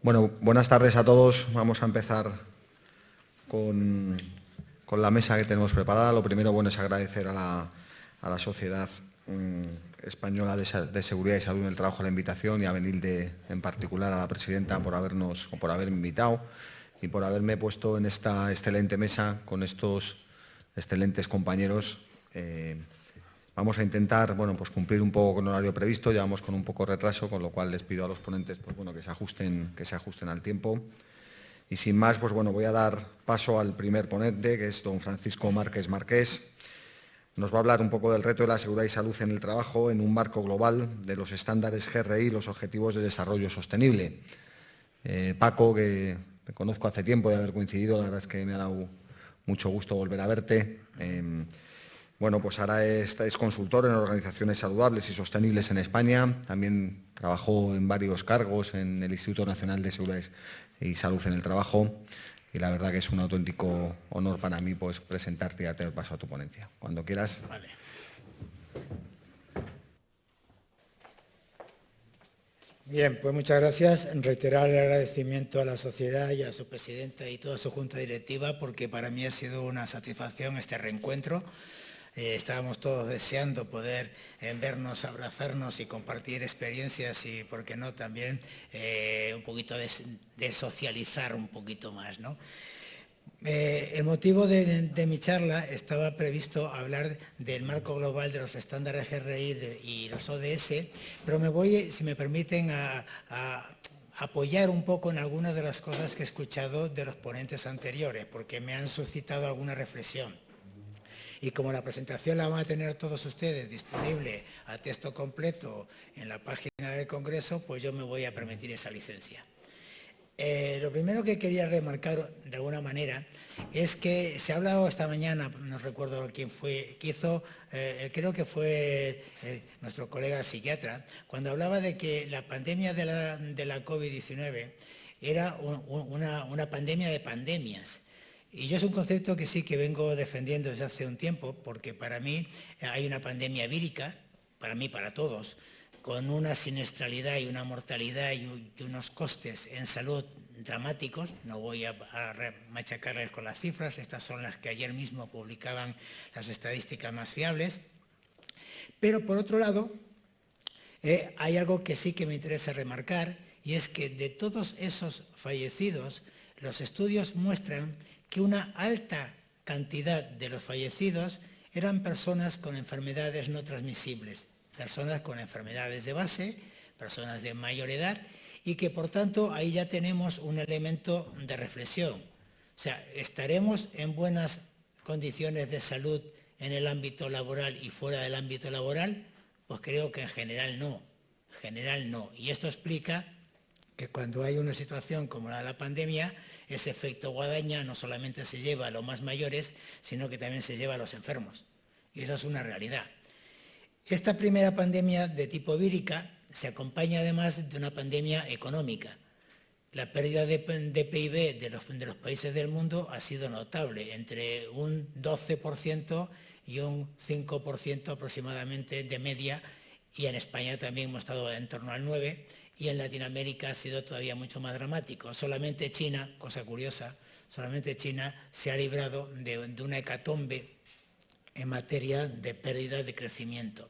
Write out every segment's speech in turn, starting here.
Bueno, buenas tardes a todos. Vamos a empezar con la mesa que tenemos preparada. Lo primero, bueno, es agradecer a la Sociedad Española de Seguridad y Salud en el Trabajo la invitación, y a Benilde en particular, a la presidenta, por haberme invitado y por haberme puesto en esta excelente mesa con estos excelentes compañeros. Vamos a intentar, bueno, pues cumplir un poco con el horario previsto. Llevamos con un poco de retraso, con lo cual les pido a los ponentes, pues bueno, que se ajusten al tiempo. Y sin más, pues bueno, voy a dar paso al primer ponente, que es don Francisco Márquez Marqués. Nos va a hablar un poco del reto de la seguridad y salud en el trabajo en un marco global de los estándares GRI y los Objetivos de Desarrollo Sostenible. Paco, que te conozco hace tiempo de haber coincidido, la verdad es que me ha dado mucho gusto volver a verte. Bueno, pues ahora es consultor en organizaciones saludables y sostenibles en España. También trabajó en varios cargos en el Instituto Nacional de Seguridad y Salud en el Trabajo. Y la verdad que es un auténtico honor para mí, pues, presentarte y darte el paso a tu ponencia. Cuando quieras. Vale. Bien, pues muchas gracias. Reiterar el agradecimiento a la sociedad y a su presidenta y toda su junta directiva, porque para mí ha sido una satisfacción este reencuentro. Estábamos todos deseando poder vernos, abrazarnos y compartir experiencias y, por qué no, también un poquito de socializar un poquito más, ¿no? El motivo de mi charla estaba previsto hablar del marco global de los estándares GRI y los ODS, pero me voy, si me permiten, a apoyar un poco en algunas de las cosas que he escuchado de los ponentes anteriores, porque me han suscitado alguna reflexión. Y como la presentación la van a tener todos ustedes disponible a texto completo en la página del Congreso, pues yo me voy a permitir esa licencia. Lo primero que quería remarcar de alguna manera es que se ha hablado esta mañana, no recuerdo quién fue, que hizo, creo que fue nuestro colega psiquiatra, cuando hablaba de que la pandemia de la COVID-19 era una pandemia de pandemias. Y yo es un concepto que sí que vengo defendiendo desde hace un tiempo, porque para mí hay una pandemia vírica, para mí, para todos, con una siniestralidad y una mortalidad y unos costes en salud dramáticos. No voy a machacarles con las cifras, estas son las que ayer mismo publicaban las estadísticas más fiables. Pero por otro lado, hay algo que sí que me interesa remarcar, y es que de todos esos fallecidos, los estudios muestran que una alta cantidad de los fallecidos eran personas con enfermedades no transmisibles, personas con enfermedades de base, personas de mayor edad, y que por tanto ahí ya tenemos un elemento de reflexión. O sea, ¿estaremos en buenas condiciones de salud en el ámbito laboral y fuera del ámbito laboral? Pues creo que en general no, Y esto explica que cuando hay una situación como la de la pandemia, ese efecto guadaña no solamente se lleva a los más mayores, sino que también se lleva a los enfermos. Y eso es una realidad. Esta primera pandemia de tipo vírica se acompaña además de una pandemia económica. La pérdida de PIB de los países del mundo ha sido notable, entre un 12% y un 5% aproximadamente de media, y en España también hemos estado en torno al 9%, y en Latinoamérica ha sido todavía mucho más dramático. Solamente China, cosa curiosa, solamente China se ha librado de una hecatombe en materia de pérdida de crecimiento.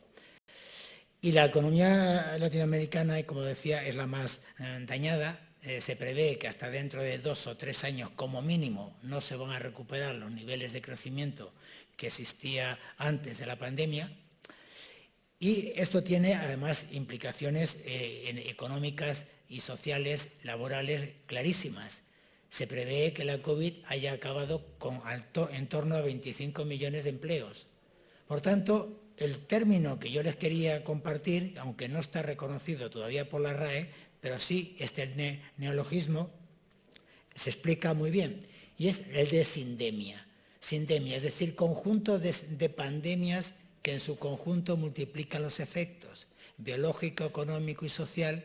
Y la economía latinoamericana, como decía, es la más dañada. Se prevé que hasta dentro de 2 o 3 años, como mínimo, no se van a recuperar los niveles de crecimiento que existía antes de la pandemia. Y esto tiene además implicaciones económicas y sociales, laborales clarísimas. Se prevé que la COVID haya acabado con en torno a 25 millones de empleos. Por tanto, el término que yo les quería compartir, aunque no está reconocido todavía por la RAE, pero sí este neologismo se explica muy bien, y es el de sindemia. Sindemia, es decir, conjunto de pandemias que en su conjunto multiplican los efectos biológico, económico y social,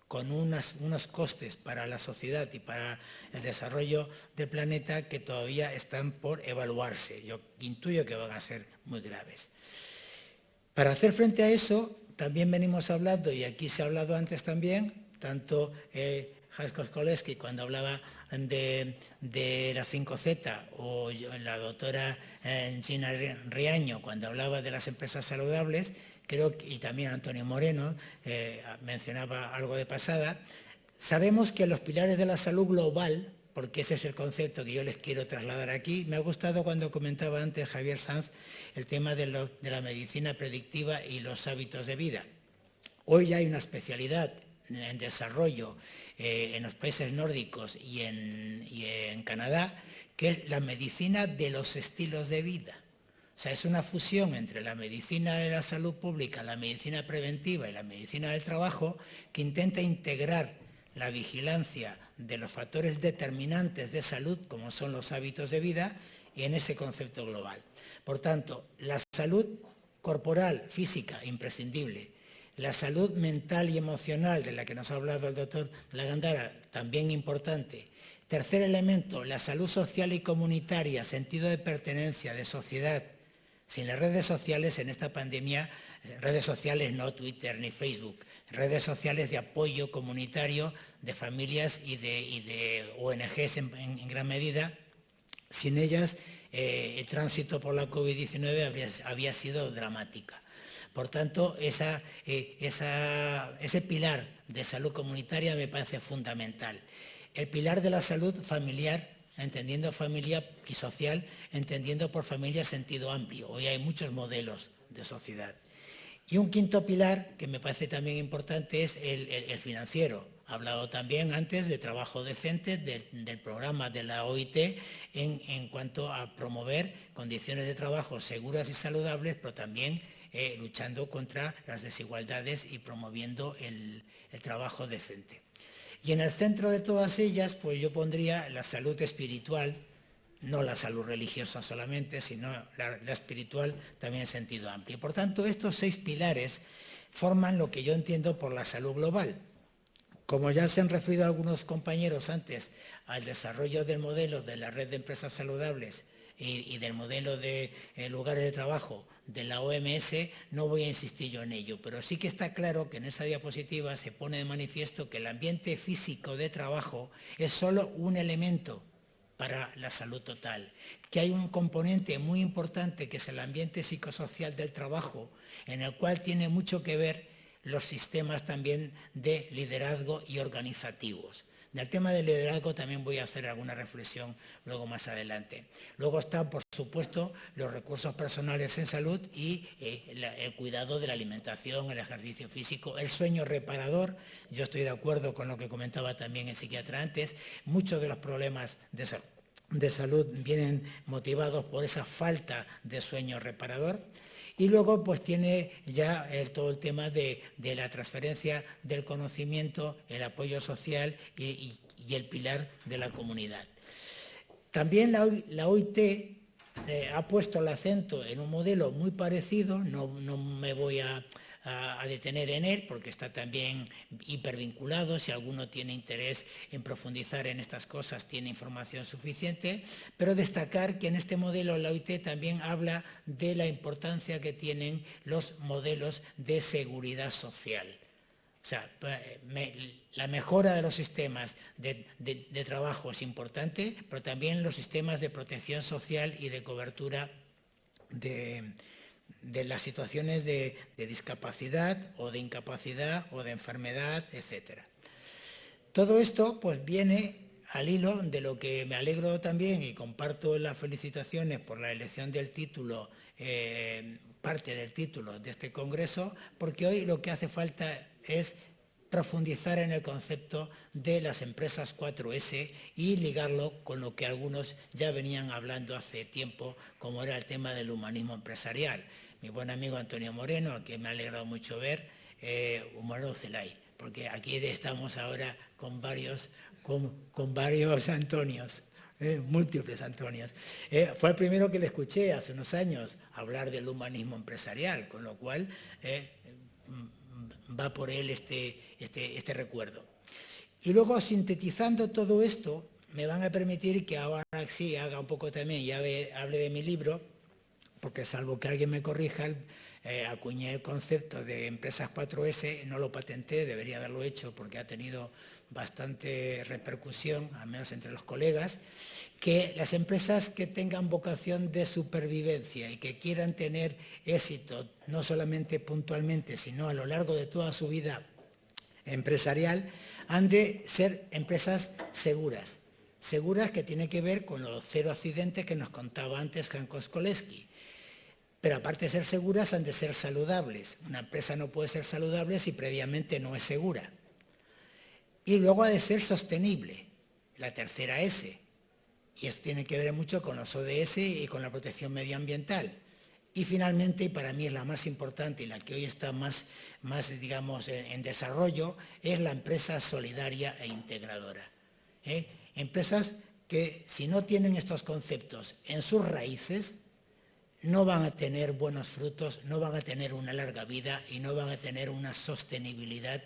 con unos costes para la sociedad y para el desarrollo del planeta que todavía están por evaluarse. Yo intuyo que van a ser muy graves. Para hacer frente a eso, también venimos hablando, y aquí se ha hablado antes también, tanto Jasko Skoleski cuando hablaba de la 5Z, o la doctora Gina Riaño cuando hablaba de las empresas saludables, y también Antonio Moreno mencionaba algo de pasada. Sabemos que los pilares de la salud global, porque ese es el concepto que yo les quiero trasladar aquí, me ha gustado cuando comentaba antes Javier Sanz el tema de la medicina predictiva y los hábitos de vida. Hoy ya hay una especialidad en desarrollo en los países nórdicos y en Canadá, que es la medicina de los estilos de vida. O sea, es una fusión entre la medicina de la salud pública, la medicina preventiva y la medicina del trabajo, que intenta integrar la vigilancia de los factores determinantes de salud, como son los hábitos de vida, en ese concepto global. Por tanto, la salud corporal, física, imprescindible. La salud mental y emocional, de la que nos ha hablado el doctor Lagandara, también importante. Tercer elemento, la salud social y comunitaria, sentido de pertenencia, de sociedad. Sin las redes sociales en esta pandemia, redes sociales no Twitter ni Facebook, redes sociales de apoyo comunitario de familias y de ONGs en gran medida, sin ellas el tránsito por la COVID-19 había sido dramática. Por tanto, ese pilar de salud comunitaria me parece fundamental. El pilar de la salud familiar, entendiendo familia y social, entendiendo por familia sentido amplio. Hoy hay muchos modelos de sociedad. Y un quinto pilar, que me parece también importante, es el financiero. He hablado también antes de trabajo decente, del programa de la OIT en cuanto a promover condiciones de trabajo seguras y saludables, pero también luchando contra las desigualdades y promoviendo el trabajo decente. Y en el centro de todas ellas, pues yo pondría la salud espiritual, no la salud religiosa solamente, sino la espiritual también en sentido amplio. Por tanto, estos 6 pilares forman lo que yo entiendo por la salud global. Como ya se han referido algunos compañeros antes al desarrollo del modelo de la red de empresas saludables y del modelo de lugares de trabajo de la OMS, no voy a insistir yo en ello, pero sí que está claro que en esa diapositiva se pone de manifiesto que el ambiente físico de trabajo es solo un elemento para la salud total, que hay un componente muy importante que es el ambiente psicosocial del trabajo, en el cual tiene mucho que ver los sistemas también de liderazgo y organizativos. Del tema del liderazgo también voy a hacer alguna reflexión luego más adelante. Luego están, por supuesto, los recursos personales en salud y el cuidado de la alimentación, el ejercicio físico, el sueño reparador. Yo estoy de acuerdo con lo que comentaba también el psiquiatra antes. Muchos de los problemas de salud vienen motivados por esa falta de sueño reparador. Y luego pues tiene ya todo el tema de la transferencia del conocimiento, el apoyo social y el pilar de la comunidad. También la OIT ha puesto el acento en un modelo muy parecido, no me voy a detener en él porque está también hipervinculado. Si alguno tiene interés en profundizar en estas cosas, tiene información suficiente, pero destacar que en este modelo la OIT también habla de la importancia que tienen los modelos de seguridad social. O sea, la mejora de los sistemas de trabajo es importante, pero también los sistemas de protección social y de cobertura de las situaciones de discapacidad o de incapacidad o de enfermedad, etc. Todo esto pues viene al hilo de lo que me alegro también y comparto las felicitaciones por la elección del título, parte del título de este congreso, porque hoy lo que hace falta es profundizar en el concepto de las empresas 4S y ligarlo con lo que algunos ya venían hablando hace tiempo, como era el tema del humanismo empresarial. Mi buen amigo Antonio Moreno, a quien me ha alegrado mucho ver, Humano Celay, porque aquí estamos ahora con varios Antonios, múltiples Antonios. Fue el primero que le escuché hace unos años hablar del humanismo empresarial, con lo cual va por él este recuerdo. Y luego, sintetizando todo esto, me van a permitir que ahora sí haga un poco también, ya hable de mi libro, porque salvo que alguien me corrija, acuñé el concepto de empresas 4S, no lo patenté, debería haberlo hecho porque ha tenido bastante repercusión, al menos entre los colegas, que las empresas que tengan vocación de supervivencia y que quieran tener éxito, no solamente puntualmente, sino a lo largo de toda su vida empresarial, han de ser empresas seguras. Seguras que tiene que ver con los 0 accidentes que nos contaba antes Jan Koskolewski. Pero aparte de ser seguras, han de ser saludables. Una empresa no puede ser saludable si previamente no es segura. Y luego ha de ser sostenible, la tercera S. Y esto tiene que ver mucho con los ODS y con la protección medioambiental. Y finalmente, y para mí es la más importante y la que hoy está más digamos, en desarrollo, es la empresa solidaria e integradora. Empresas que, si no tienen estos conceptos en sus raíces, no van a tener buenos frutos, no van a tener una larga vida y no van a tener una sostenibilidad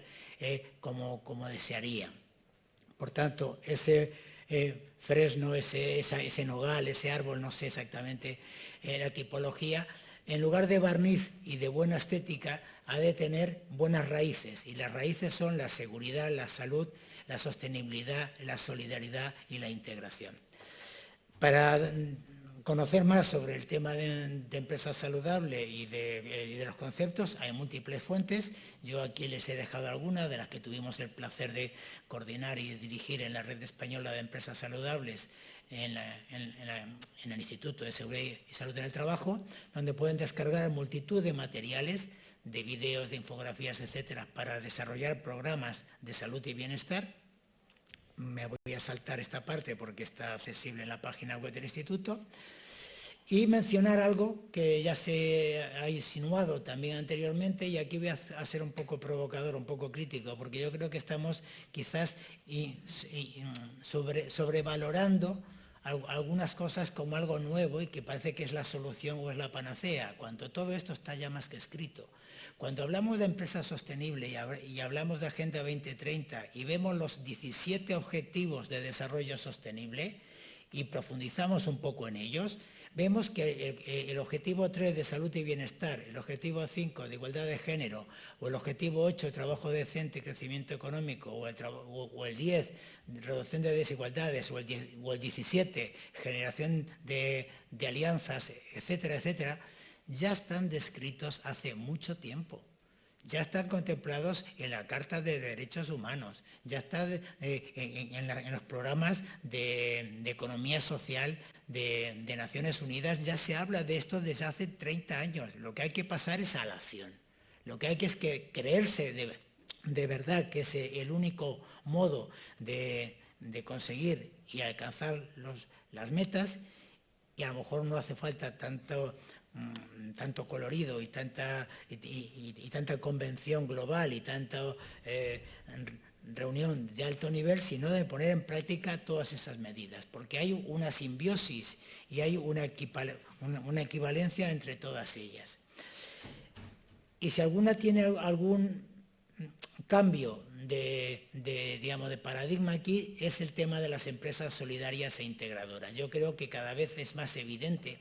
como desearían. Por tanto, ese fresno, ese nogal, ese árbol, no sé exactamente la tipología, en lugar de barniz y de buena estética, ha de tener buenas raíces. Y las raíces son la seguridad, la salud, la sostenibilidad, la solidaridad y la integración. Para conocer más sobre el tema de empresa saludable y de los conceptos, hay múltiples fuentes. Yo aquí les he dejado algunas de las que tuvimos el placer de coordinar y dirigir en la Red Española de Empresas Saludables en el Instituto de Seguridad y Salud en el Trabajo, donde pueden descargar multitud de materiales, de vídeos, de infografías, etcétera, para desarrollar programas de salud y bienestar. Me voy a saltar esta parte porque está accesible en la página web del Instituto. Y mencionar algo que ya se ha insinuado también anteriormente, y aquí voy a ser un poco provocador, un poco crítico, porque yo creo que estamos quizás sobrevalorando algunas cosas como algo nuevo y que parece que es la solución o es la panacea, cuando todo esto está ya más que escrito. Cuando hablamos de empresa sostenible y hablamos de Agenda 2030 y vemos los 17 objetivos de desarrollo sostenible y profundizamos un poco en ellos, vemos que el objetivo 3 de salud y bienestar, el objetivo 5 de igualdad de género, o el objetivo 8 de trabajo decente y crecimiento económico, o el 10 de reducción de desigualdades, o el 17 generación de alianzas, etcétera, etcétera, ya están descritos hace mucho tiempo. Ya están contemplados en la Carta de Derechos Humanos, ya está en los programas de economía social de Naciones Unidas, ya se habla de esto desde hace 30 años. Lo que hay que pasar es a la acción. Lo que hay que es que creerse de verdad que es el único modo de conseguir y alcanzar las metas, y a lo mejor no hace falta tanto colorido y tanta convención global y tanta reunión de alto nivel, sino de poner en práctica todas esas medidas, porque hay una simbiosis y hay una equivalencia entre todas ellas. Y si alguna tiene algún cambio de paradigma aquí, es el tema de las empresas solidarias e integradoras. Yo creo que cada vez es más evidente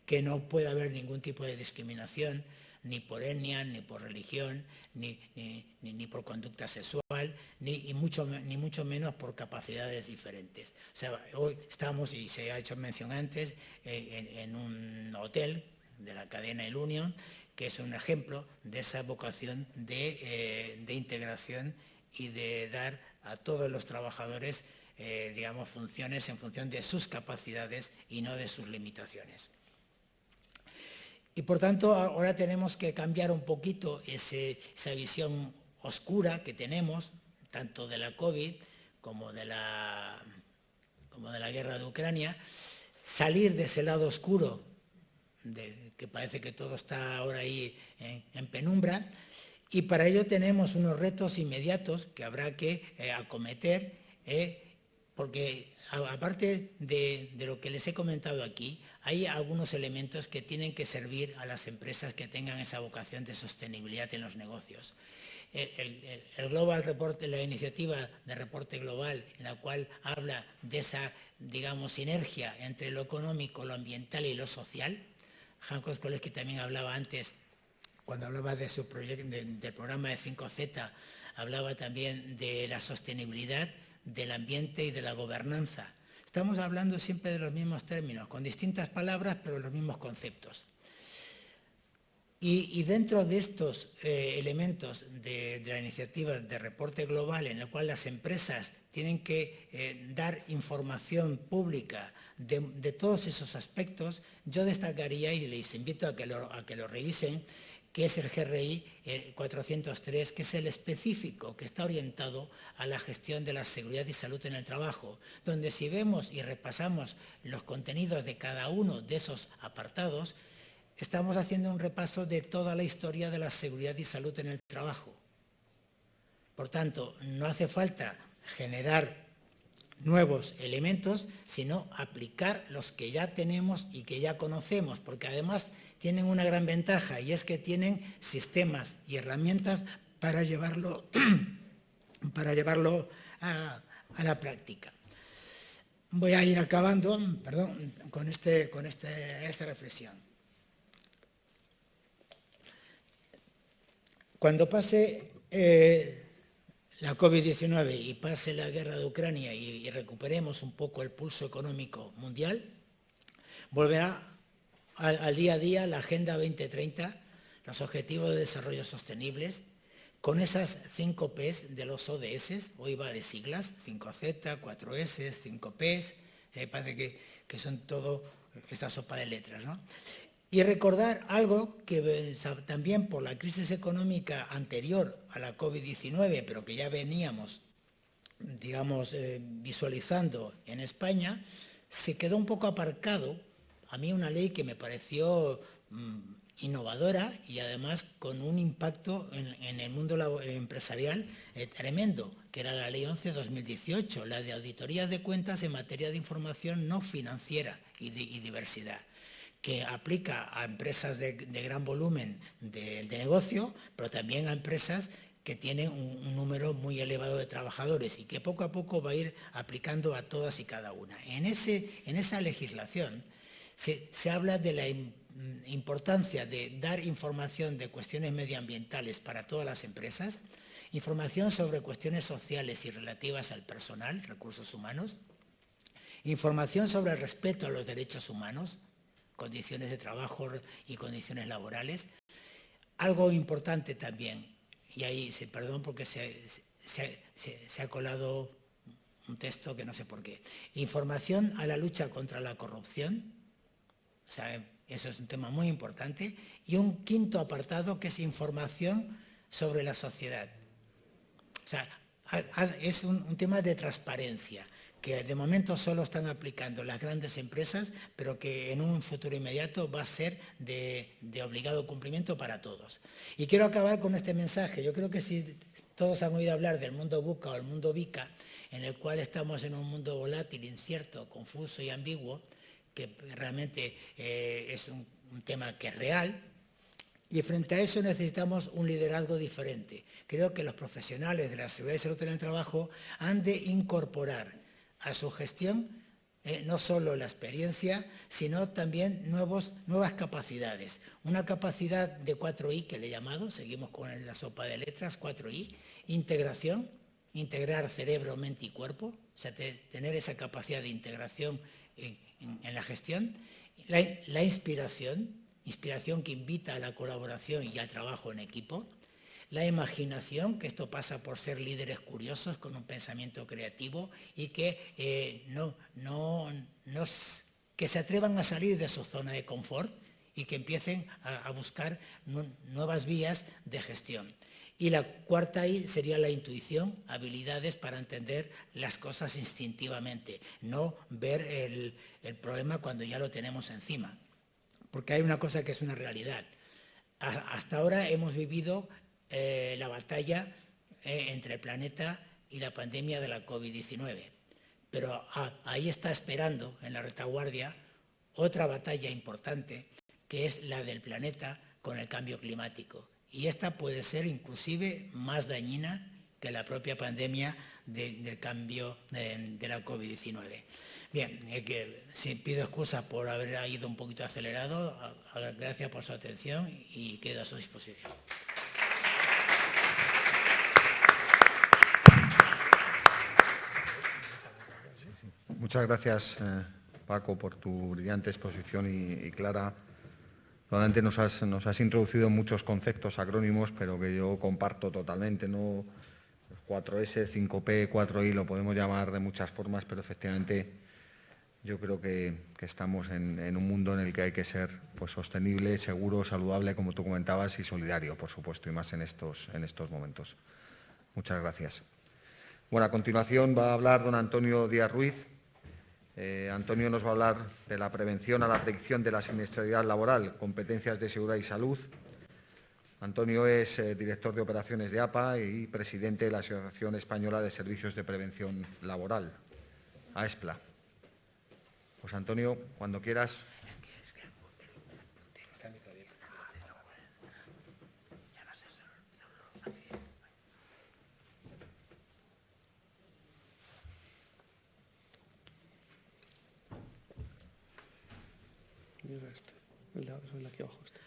que no puede haber ningún tipo de discriminación, ni por etnia, ni por religión, ni por conducta sexual, ni mucho menos por capacidades diferentes. O sea, hoy estamos, y se ha hecho mención antes, en un hotel de la cadena El Union, que es un ejemplo de esa vocación de integración y de dar a todos los trabajadores, digamos, funciones en función de sus capacidades y no de sus limitaciones. Y por tanto, ahora tenemos que cambiar un poquito esa visión oscura que tenemos, tanto de la COVID como de la guerra de Ucrania, salir de ese lado oscuro, que parece que todo está ahora ahí en penumbra, y para ello tenemos unos retos inmediatos que habrá que acometer, porque aparte de lo que les he comentado aquí, hay algunos elementos que tienen que servir a las empresas que tengan esa vocación de sostenibilidad en los negocios. El Global Report, la iniciativa de reporte global, en la cual habla de esa, digamos, sinergia entre lo económico, lo ambiental y lo social, Hanko Skoleski también hablaba antes, cuando hablaba de su proyecto, del programa de 5Z, hablaba también de la sostenibilidad, del ambiente y de la gobernanza. Estamos hablando siempre de los mismos términos, con distintas palabras, pero los mismos conceptos. Y dentro de estos elementos de la iniciativa de reporte global, en el cual las empresas tienen que dar información pública de todos esos aspectos, yo destacaría, y les invito a que lo revisen, que es el GRI 403, que es el específico, que está orientado a la gestión de la seguridad y salud en el trabajo, donde si vemos y repasamos los contenidos de cada uno de esos apartados, estamos haciendo un repaso de toda la historia de la seguridad y salud en el trabajo. Por tanto, no hace falta generar nuevos elementos, sino aplicar los que ya tenemos y que ya conocemos, porque además tienen una gran ventaja, y es que tienen sistemas y herramientas para llevarlo a la práctica. Voy a ir acabando, perdón, con esta reflexión. Cuando pase la COVID-19 y pase la guerra de Ucrania y recuperemos un poco el pulso económico mundial, volverá al día a día la Agenda 2030, los Objetivos de Desarrollo Sostenibles, con esas 5 Ps de los ODS, hoy va de siglas, 5Z, 4S, 5Ps, parece que son todo esta sopa de letras, ¿no? Y recordar algo que también por la crisis económica anterior a la COVID-19, pero que ya veníamos, digamos, visualizando en España, se quedó un poco aparcado. A mí una ley que me pareció innovadora y además con un impacto en el mundo empresarial tremendo, que era la Ley 11/2018, la de auditorías de cuentas en materia de información no financiera y diversidad, que aplica a empresas de gran volumen de negocio, pero también a empresas que tienen un número muy elevado de trabajadores y que poco a poco va a ir aplicando a todas y cada una. En esa legislación se habla de la importancia de dar información de cuestiones medioambientales para todas las empresas, información sobre cuestiones sociales y relativas al personal, recursos humanos, información sobre el respeto a los derechos humanos, condiciones de trabajo y condiciones laborales. Algo importante también, y ahí, perdón porque se ha colado un texto que no sé por qué, información a la lucha contra la corrupción, o sea, eso es un tema muy importante, y un quinto apartado que es información sobre la sociedad. O sea, es un tema de transparencia, que de momento solo están aplicando las grandes empresas, pero que en un futuro inmediato va a ser de obligado cumplimiento para todos. Y quiero acabar con este mensaje. Yo creo que si todos han oído hablar del mundo VUCA o el mundo VICA, en el cual estamos en un mundo volátil, incierto, confuso y ambiguo, que realmente es un tema que es real, y frente a eso necesitamos un liderazgo diferente. Creo que los profesionales de la seguridad y salud en el trabajo han de incorporar a su gestión no solo la experiencia, sino también nuevas capacidades. Una capacidad de 4I que le he llamado, seguimos con la sopa de letras, 4I, integración, integrar cerebro, mente y cuerpo, o sea, tener esa capacidad de integración en la gestión, la inspiración que invita a la colaboración y al trabajo en equipo, la imaginación, que esto pasa por ser líderes curiosos con un pensamiento creativo y que que se atrevan a salir de su zona de confort y que empiecen a buscar nuevas vías de gestión. Y la cuarta I sería la intuición, habilidades para entender las cosas instintivamente, no ver el problema cuando ya lo tenemos encima. Porque hay una cosa que es una realidad. Hasta ahora hemos vivido la batalla entre el planeta y la pandemia de la COVID-19. Pero ahí está esperando, en la retaguardia, otra batalla importante, que es la del planeta con el cambio climático. Y esta puede ser inclusive más dañina que la propia pandemia del cambio de la COVID-19. Bien, sí, pido excusas por haber ido un poquito acelerado. Gracias por su atención y quedo a su disposición. Muchas gracias, Paco, por tu brillante exposición y clara. Realmente nos has introducido en muchos conceptos acrónimos, pero que yo comparto totalmente, ¿no? 4S, 5P, 4I, lo podemos llamar de muchas formas, pero efectivamente yo creo que estamos en un mundo en el que hay que ser pues, sostenible, seguro, saludable, como tú comentabas, y solidario, por supuesto, y más en estos momentos. Muchas gracias. Bueno, a continuación va a hablar don Antonio Díaz Ruiz. Antonio nos va a hablar de la prevención a la predicción de la siniestralidad laboral, competencias de seguridad y salud. Antonio es director de operaciones de APA y presidente de la Asociación Española de Servicios de Prevención Laboral, AESPLA. Pues Antonio, cuando quieras. Mira este, el de aquí abajo. Este.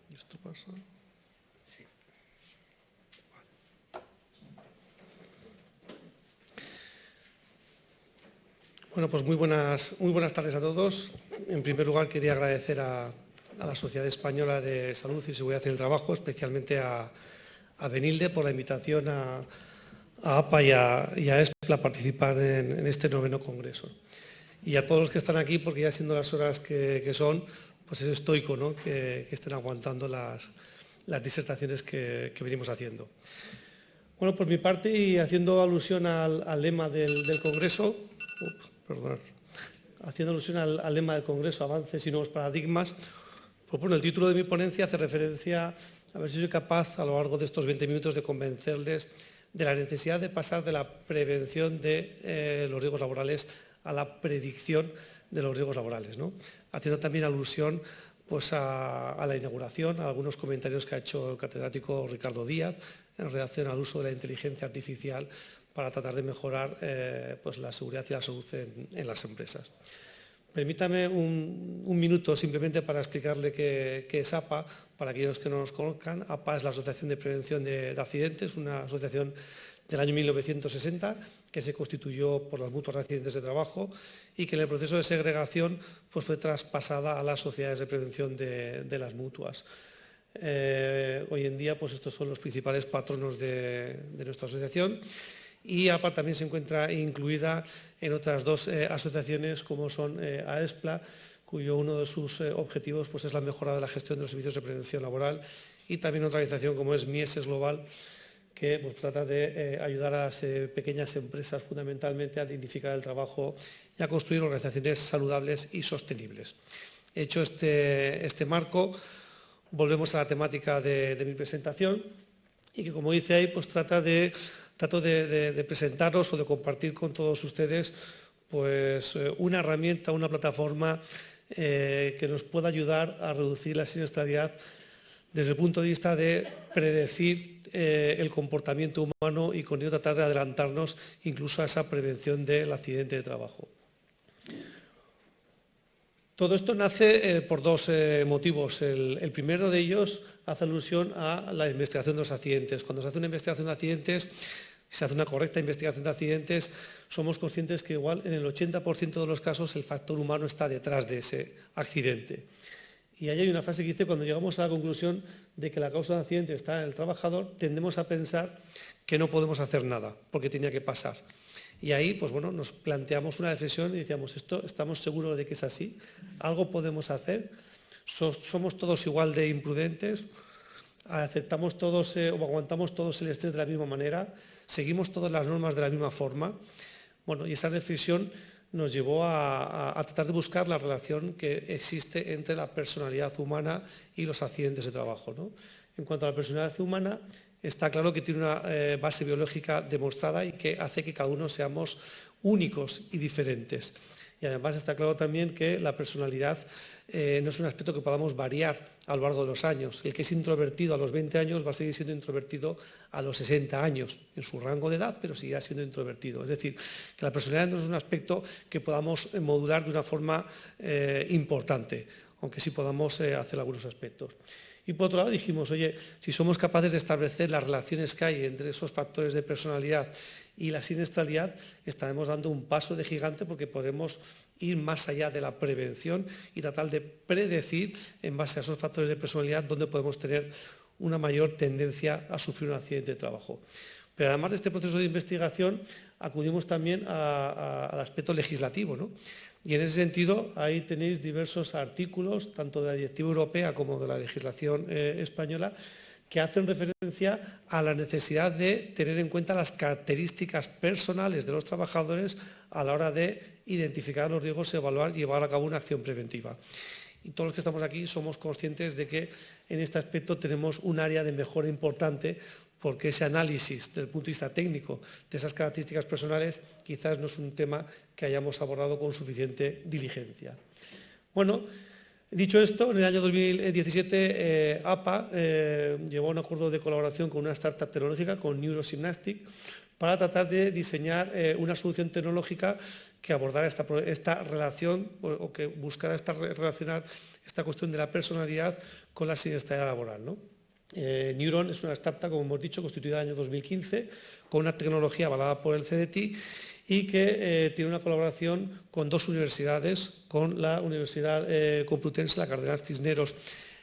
¿Y esto pasa? Sí. Vale. Bueno, pues muy buenas tardes a todos. En primer lugar, quería agradecer a la Sociedad Española de Salud y Seguridad en el Trabajo, especialmente a Benilde, por la invitación a APA y a AESPLA a participar en este 9º Congreso. Y a todos los que están aquí, porque ya siendo las horas que son, pues es estoico, ¿no? que estén aguantando las disertaciones que venimos haciendo. Bueno, por mi parte, y haciendo alusión al lema del Congreso, al lema del Congreso, avances y nuevos paradigmas, pues bueno, el título de mi ponencia hace referencia a ver si soy capaz a lo largo de estos 20 minutos de convencerles de la necesidad de pasar de la prevención de los riesgos laborales a la predicción de los riesgos laborales, ¿no? Haciendo también alusión pues, a la inauguración, a algunos comentarios que ha hecho el catedrático Ricardo Díaz en relación al uso de la inteligencia artificial para tratar de mejorar pues, la seguridad y la salud en las empresas. Permítame un minuto simplemente para explicarle qué es APA, para aquellos que no nos conozcan. APA es la Asociación de Prevención de Accidentes, una asociación del año 1960 que se constituyó por las mutuas de accidentes de trabajo y que en el proceso de segregación pues, fue traspasada a las sociedades de prevención de las mutuas. Hoy en día pues, estos son los principales patronos de nuestra asociación. Y APA también se encuentra incluida en otras dos asociaciones como son AESPLA, cuyo uno de sus objetivos pues, es la mejora de la gestión de los servicios de prevención laboral, y también otra organización como es Mieses Global, que pues, trata de ayudar a las pequeñas empresas fundamentalmente a dignificar el trabajo y a construir organizaciones saludables y sostenibles. Hecho este marco, volvemos a la temática de mi presentación y que, como dice ahí, pues trato de presentaros o de compartir con todos ustedes pues, una herramienta, una plataforma que nos pueda ayudar a reducir la siniestralidad desde el punto de vista de predecir el comportamiento humano y con ello tratar de adelantarnos incluso a esa prevención del accidente de trabajo. Todo esto nace por dos motivos. El primero de ellos hace alusión a la investigación de los accidentes. Cuando se hace una investigación de accidentes, si se hace una correcta investigación de accidentes, somos conscientes que igual en el 80% de los casos el factor humano está detrás de ese accidente. Y ahí hay una frase que dice: cuando llegamos a la conclusión de que la causa del accidente está en el trabajador, tendemos a pensar que no podemos hacer nada porque tenía que pasar. Y ahí, pues bueno, nos planteamos una reflexión y decíamos, ¿estamos seguros de que es así? ¿Algo podemos hacer? ¿Somos todos igual de imprudentes? ¿Aceptamos todos o aguantamos todos el estrés de la misma manera? ¿Seguimos todas las normas de la misma forma? Bueno, y esa reflexión nos llevó a tratar de buscar la relación que existe entre la personalidad humana y los accidentes de trabajo, ¿no? En cuanto a la personalidad humana, está claro que tiene una base biológica demostrada y que hace que cada uno seamos únicos y diferentes. Y además está claro también que la personalidad no es un aspecto que podamos variar a lo largo de los años. El que es introvertido a los 20 años va a seguir siendo introvertido a los 60 años, en su rango de edad, pero seguirá siendo introvertido. Es decir, que la personalidad no es un aspecto que podamos modular de una forma importante, aunque sí podamos hacer algunos aspectos. Y por otro lado dijimos, oye, si somos capaces de establecer las relaciones que hay entre esos factores de personalidad y la siniestralidad, estaremos dando un paso de gigante porque podremos ir más allá de la prevención y tratar de predecir en base a esos factores de personalidad dónde podemos tener una mayor tendencia a sufrir un accidente de trabajo. Pero además de este proceso de investigación, acudimos también al aspecto legislativo, ¿no? Y en ese sentido, ahí tenéis diversos artículos, tanto de la Directiva Europea como de la legislación española, que hacen referencia a la necesidad de tener en cuenta las características personales de los trabajadores a la hora de identificar los riesgos, evaluar y llevar a cabo una acción preventiva. Y todos los que estamos aquí somos conscientes de que en este aspecto tenemos un área de mejora importante, porque ese análisis desde el punto de vista técnico de esas características personales quizás no es un tema que hayamos abordado con suficiente diligencia. Bueno, dicho esto, en el año 2017 APA llevó un acuerdo de colaboración con una startup tecnológica, con Neurosynaptic, para tratar de diseñar una solución tecnológica que abordara esta relación o que buscara relacionar esta cuestión de la personalidad con la siniestralidad laboral, ¿no? Neuron es una startup, como hemos dicho, constituida en el año 2015, con una tecnología avalada por el CDTI y que tiene una colaboración con dos universidades, con la Universidad Complutense, la Cardenal Cisneros,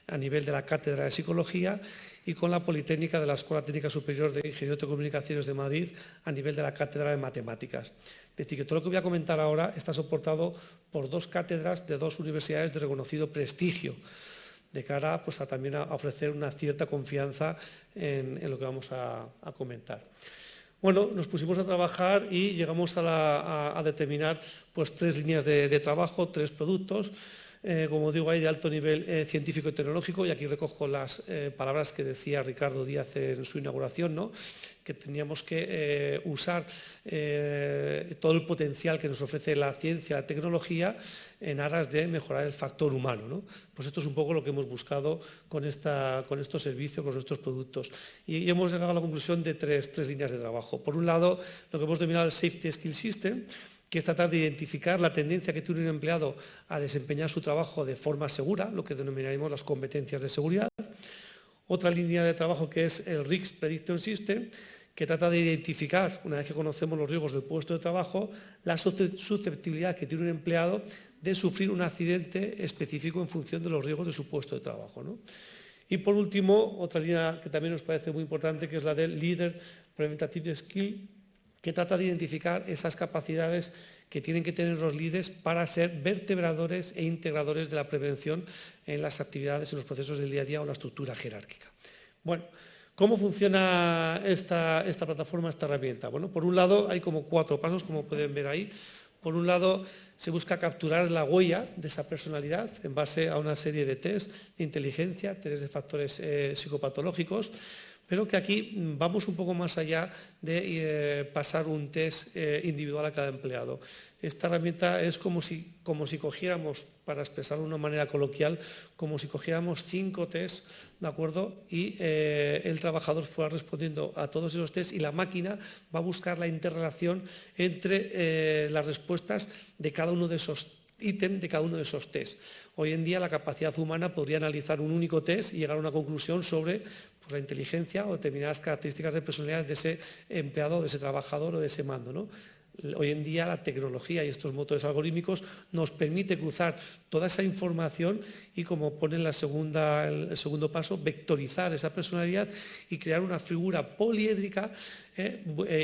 a nivel de la Cátedra de Psicología, y con la Politécnica de la Escuela Técnica Superior de Ingeniería de Comunicaciones de Madrid, a nivel de la Cátedra de Matemáticas. Es decir, que todo lo que voy a comentar ahora está soportado por dos cátedras de dos universidades de reconocido prestigio, de cara pues, también a ofrecer una cierta confianza en lo que vamos a comentar. Bueno, nos pusimos a trabajar y llegamos a determinar pues, 3 líneas de trabajo, 3 productos, como digo, hay de alto nivel científico y tecnológico, y aquí recojo las palabras que decía Ricardo Díaz en su inauguración, ¿no? Que teníamos que usar todo el potencial que nos ofrece la ciencia, la tecnología, en aras de mejorar el factor humano, ¿no? Pues esto es un poco lo que hemos buscado con estos servicios, con estos productos. Y hemos llegado a la conclusión de tres líneas de trabajo. Por un lado, lo que hemos denominado el Safety Skill System, que es tratar de identificar la tendencia que tiene un empleado a desempeñar su trabajo de forma segura, lo que denominaremos las competencias de seguridad. Otra línea de trabajo que es el Risk Prediction System, que trata de identificar, una vez que conocemos los riesgos del puesto de trabajo, la susceptibilidad que tiene un empleado de sufrir un accidente específico en función de los riesgos de su puesto de trabajo, ¿no? Y por último, otra línea que también nos parece muy importante, que es la del Leader Preventative Skill, que trata de identificar esas capacidades que tienen que tener los líderes para ser vertebradores e integradores de la prevención en las actividades, en los procesos del día a día o en la estructura jerárquica. Bueno, ¿cómo funciona esta plataforma, esta herramienta? Bueno, por un lado hay como 4 pasos, como pueden ver ahí. Por un lado, se busca capturar la huella de esa personalidad en base a una serie de test de inteligencia, test de factores psicopatológicos, pero que aquí vamos un poco más allá de pasar un test individual a cada empleado. Esta herramienta es como si cogiéramos, para expresarlo de una manera coloquial, como si cogiéramos 5 tests, ¿de acuerdo? Y el trabajador fuera respondiendo a todos esos tests y la máquina va a buscar la interrelación entre las respuestas de cada uno de esos ítem de cada uno de esos test. Hoy en día la capacidad humana podría analizar un único test y llegar a una conclusión sobre pues, la inteligencia o determinadas características de personalidad de ese empleado, de ese trabajador o de ese mando, ¿no? Hoy en día la tecnología y estos motores algorítmicos nos permite cruzar toda esa información y, como pone en el segundo paso, vectorizar esa personalidad y crear una figura poliédrica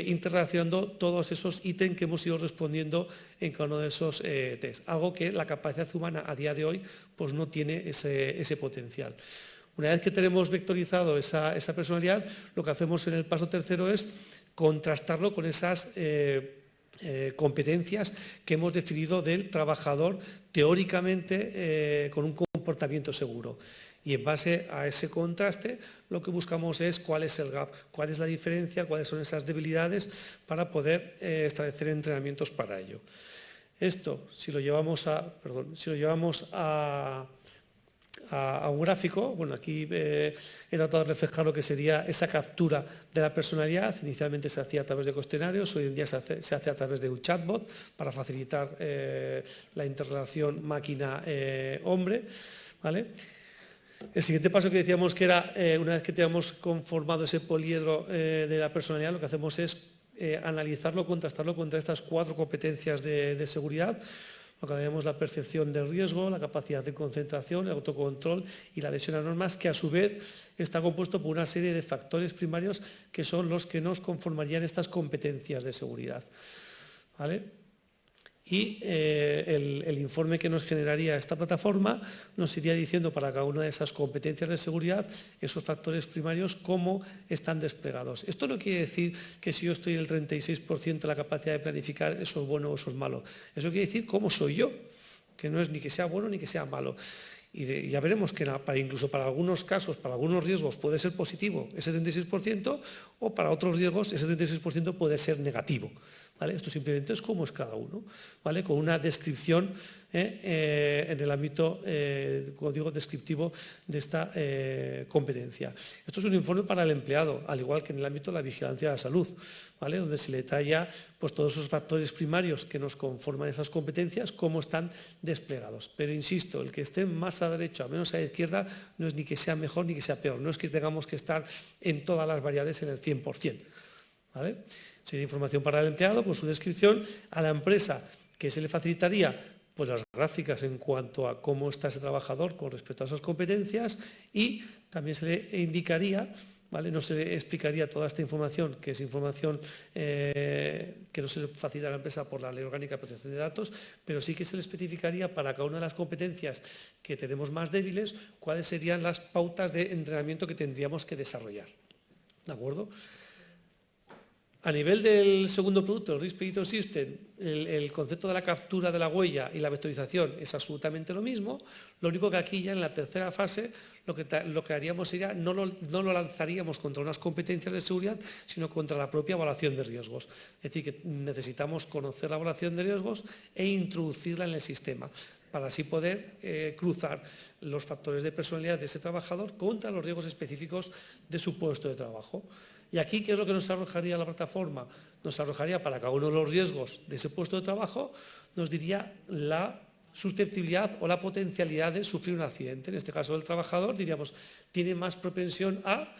interrelacionando todos esos ítems que hemos ido respondiendo en cada uno de esos test. Algo que la capacidad humana a día de hoy pues, no tiene ese potencial. Una vez que tenemos vectorizado esa personalidad, lo que hacemos en el paso tercero es contrastarlo con esas competencias que hemos definido del trabajador teóricamente con un comportamiento seguro. Y en base a ese contraste lo que buscamos es cuál es el gap, cuál es la diferencia, cuáles son esas debilidades para poder establecer entrenamientos para ello. Esto, si lo llevamos a un gráfico, bueno, aquí he tratado de reflejar lo que sería esa captura de la personalidad. Inicialmente se hacía a través de cuestionarios, hoy en día se hace a través de un chatbot para facilitar la interrelación máquina-hombre, ¿vale? El siguiente paso que decíamos que era, una vez que tengamos conformado ese poliedro de la personalidad, lo que hacemos es analizarlo, contrastarlo contra estas 4 competencias de seguridad. Lo que llamamos la percepción del riesgo, la capacidad de concentración, el autocontrol y la adhesión a normas, que a su vez está compuesto por una serie de factores primarios que son los que nos conformarían estas competencias de seguridad, ¿vale? Y el informe que nos generaría esta plataforma nos iría diciendo para cada una de esas competencias de seguridad esos factores primarios cómo están desplegados. Esto no quiere decir que si yo estoy en el 36% de la capacidad de planificar, eso es bueno o eso es malo. Eso quiere decir cómo soy yo, que no es ni que sea bueno ni que sea malo. Y ya veremos que incluso para algunos casos, para algunos riesgos puede ser positivo ese 36% o para otros riesgos ese 36% puede ser negativo, ¿vale? Esto simplemente es cómo es cada uno, ¿vale? Con una descripción en el ámbito, como digo, descriptivo de esta competencia. Esto es un informe para el empleado, al igual que en el ámbito de la vigilancia de la salud, ¿vale? Donde se le detalla pues, todos esos factores primarios que nos conforman esas competencias, cómo están desplegados. Pero insisto, el que esté más a derecha o menos a la izquierda no es ni que sea mejor ni que sea peor, no es que tengamos que estar en todas las variables en el 100%, ¿vale? Sería información para el empleado con su descripción, a la empresa que se le facilitaría pues las gráficas en cuanto a cómo está ese trabajador con respecto a esas competencias y también se le indicaría, ¿vale? No se le explicaría toda esta información, que es información que no se le facilita a la empresa por la Ley Orgánica de Protección de Datos, pero sí que se le especificaría para cada una de las competencias que tenemos más débiles, cuáles serían las pautas de entrenamiento que tendríamos que desarrollar. ¿De acuerdo? A nivel del segundo producto, el Risk Predictor System, el concepto de la captura de la huella y la vectorización es absolutamente lo mismo. Lo único que aquí ya en la tercera fase lo que haríamos sería no lo lanzaríamos contra unas competencias de seguridad, sino contra la propia evaluación de riesgos. Es decir, que necesitamos conocer la evaluación de riesgos e introducirla en el sistema para así poder cruzar los factores de personalidad de ese trabajador contra los riesgos específicos de su puesto de trabajo. Y aquí, ¿qué es lo que nos arrojaría la plataforma? Nos arrojaría para cada uno de los riesgos de ese puesto de trabajo, nos diría la susceptibilidad o la potencialidad de sufrir un accidente. En este caso, el trabajador, diríamos, tiene más propensión a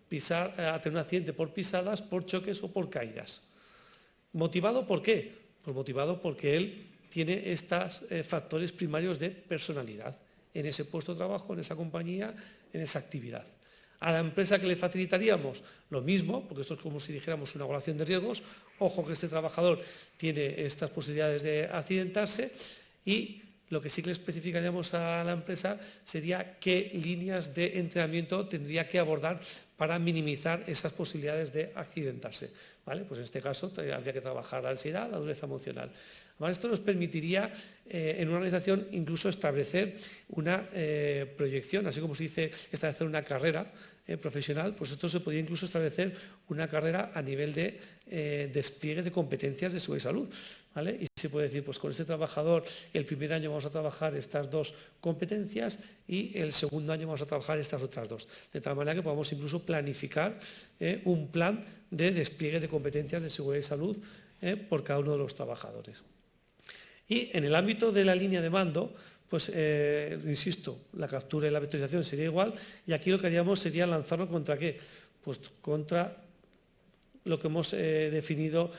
tener un accidente por pisadas, por choques o por caídas. ¿Motivado por qué? Pues motivado porque él tiene estos factores primarios de personalidad en ese puesto de trabajo, en esa compañía, en esa actividad. A la empresa que le facilitaríamos lo mismo, porque esto es como si dijéramos una evaluación de riesgos. Ojo que este trabajador tiene estas posibilidades de accidentarse y lo que sí que le especificaríamos a la empresa sería qué líneas de entrenamiento tendría que abordar para minimizar esas posibilidades de accidentarse, ¿vale? Pues en este caso habría que trabajar la ansiedad, la dureza emocional. Además, esto nos permitiría en una organización incluso establecer una proyección, así como se dice establecer una carrera profesional, pues esto se podría incluso establecer una carrera a nivel de despliegue de competencias de seguridad y salud, ¿vale? Y se puede decir, pues con este trabajador el primer año vamos a trabajar estas 2 competencias y el segundo año vamos a trabajar estas otras 2, de tal manera que podamos incluso planificar un plan de despliegue de competencias de seguridad y salud por cada uno de los trabajadores. Y en el ámbito de la línea de mando, pues insisto, la captura y la vectorización sería igual y aquí lo que haríamos sería lanzarlo contra ¿qué? Pues contra lo que hemos definido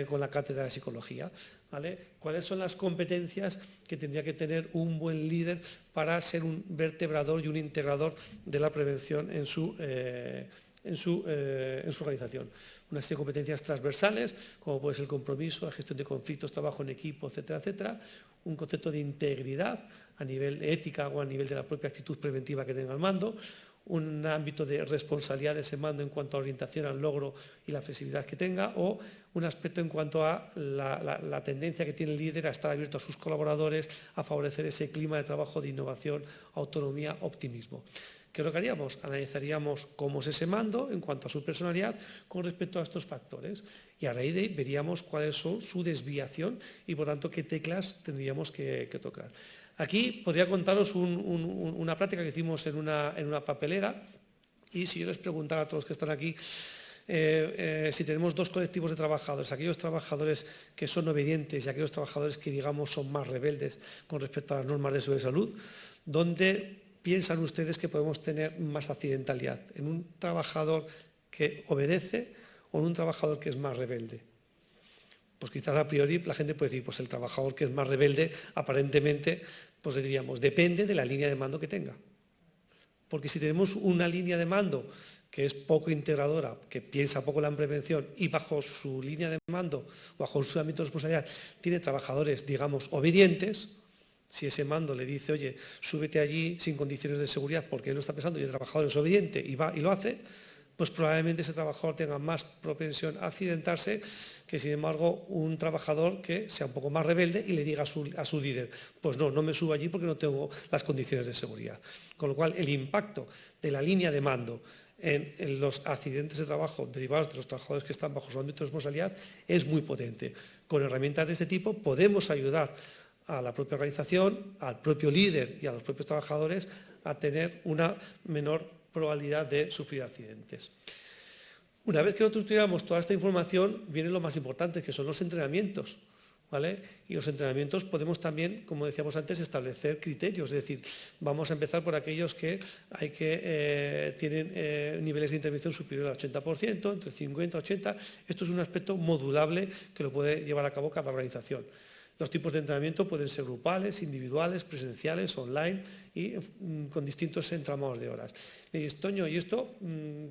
con la cátedra de psicología, ¿vale? ¿Cuáles son las competencias que tendría que tener un buen líder para ser un vertebrador y un integrador de la prevención en su organización? Una serie de competencias transversales, como puede ser el compromiso, la gestión de conflictos, trabajo en equipo, etcétera, etcétera. Un concepto de integridad a nivel de ética o a nivel de la propia actitud preventiva que tenga el mando. Un ámbito de responsabilidad de ese mando en cuanto a orientación al logro y la flexibilidad que tenga, o un aspecto en cuanto a la tendencia que tiene el líder a estar abierto a sus colaboradores, a favorecer ese clima de trabajo de innovación, autonomía, optimismo. ¿Qué es lo que haríamos? Analizaríamos cómo es ese mando en cuanto a su personalidad con respecto a estos factores y a raíz de ahí veríamos cuál es su desviación y por tanto qué teclas tendríamos que tocar. Aquí podría contaros una práctica que hicimos en una papelera y si yo les preguntara a todos los que están aquí si tenemos dos colectivos de trabajadores, aquellos trabajadores que son obedientes y aquellos trabajadores que digamos son más rebeldes con respecto a las normas de seguridad y salud, ¿dónde piensan ustedes que podemos tener más accidentalidad? ¿En un trabajador que obedece o en un trabajador que es más rebelde? Pues quizás a priori la gente puede decir, pues el trabajador que es más rebelde, aparentemente, pues le diríamos, depende de la línea de mando que tenga. Porque si tenemos una línea de mando que es poco integradora, que piensa poco en la prevención y bajo su línea de mando, bajo su ámbito de responsabilidad, tiene trabajadores, digamos, obedientes, si ese mando le dice, oye, súbete allí sin condiciones de seguridad porque él lo está pensando y el trabajador es obediente y va y lo hace, pues probablemente ese trabajador tenga más propensión a accidentarse que, sin embargo, un trabajador que sea un poco más rebelde y le diga a su líder, pues no me subo allí porque no tengo las condiciones de seguridad. Con lo cual, el impacto de la línea de mando en los accidentes de trabajo derivados de los trabajadores que están bajo su ámbito de responsabilidad es muy potente. Con herramientas de este tipo podemos ayudar a la propia organización, al propio líder y a los propios trabajadores a tener una menor probabilidad de sufrir accidentes. Una vez que nosotros tuviéramos toda esta información, viene lo más importante, que son los entrenamientos, ¿vale? Y los entrenamientos podemos también, como decíamos antes, establecer criterios, es decir, vamos a empezar por aquellos que tienen niveles de intervención superiores al 80%, entre 50 y 80%. Esto es un aspecto modulable que lo puede llevar a cabo cada organización. Los tipos de entrenamiento pueden ser grupales, individuales, presenciales, online y con distintos entramados de horas. Me dices, Toño, ¿y esto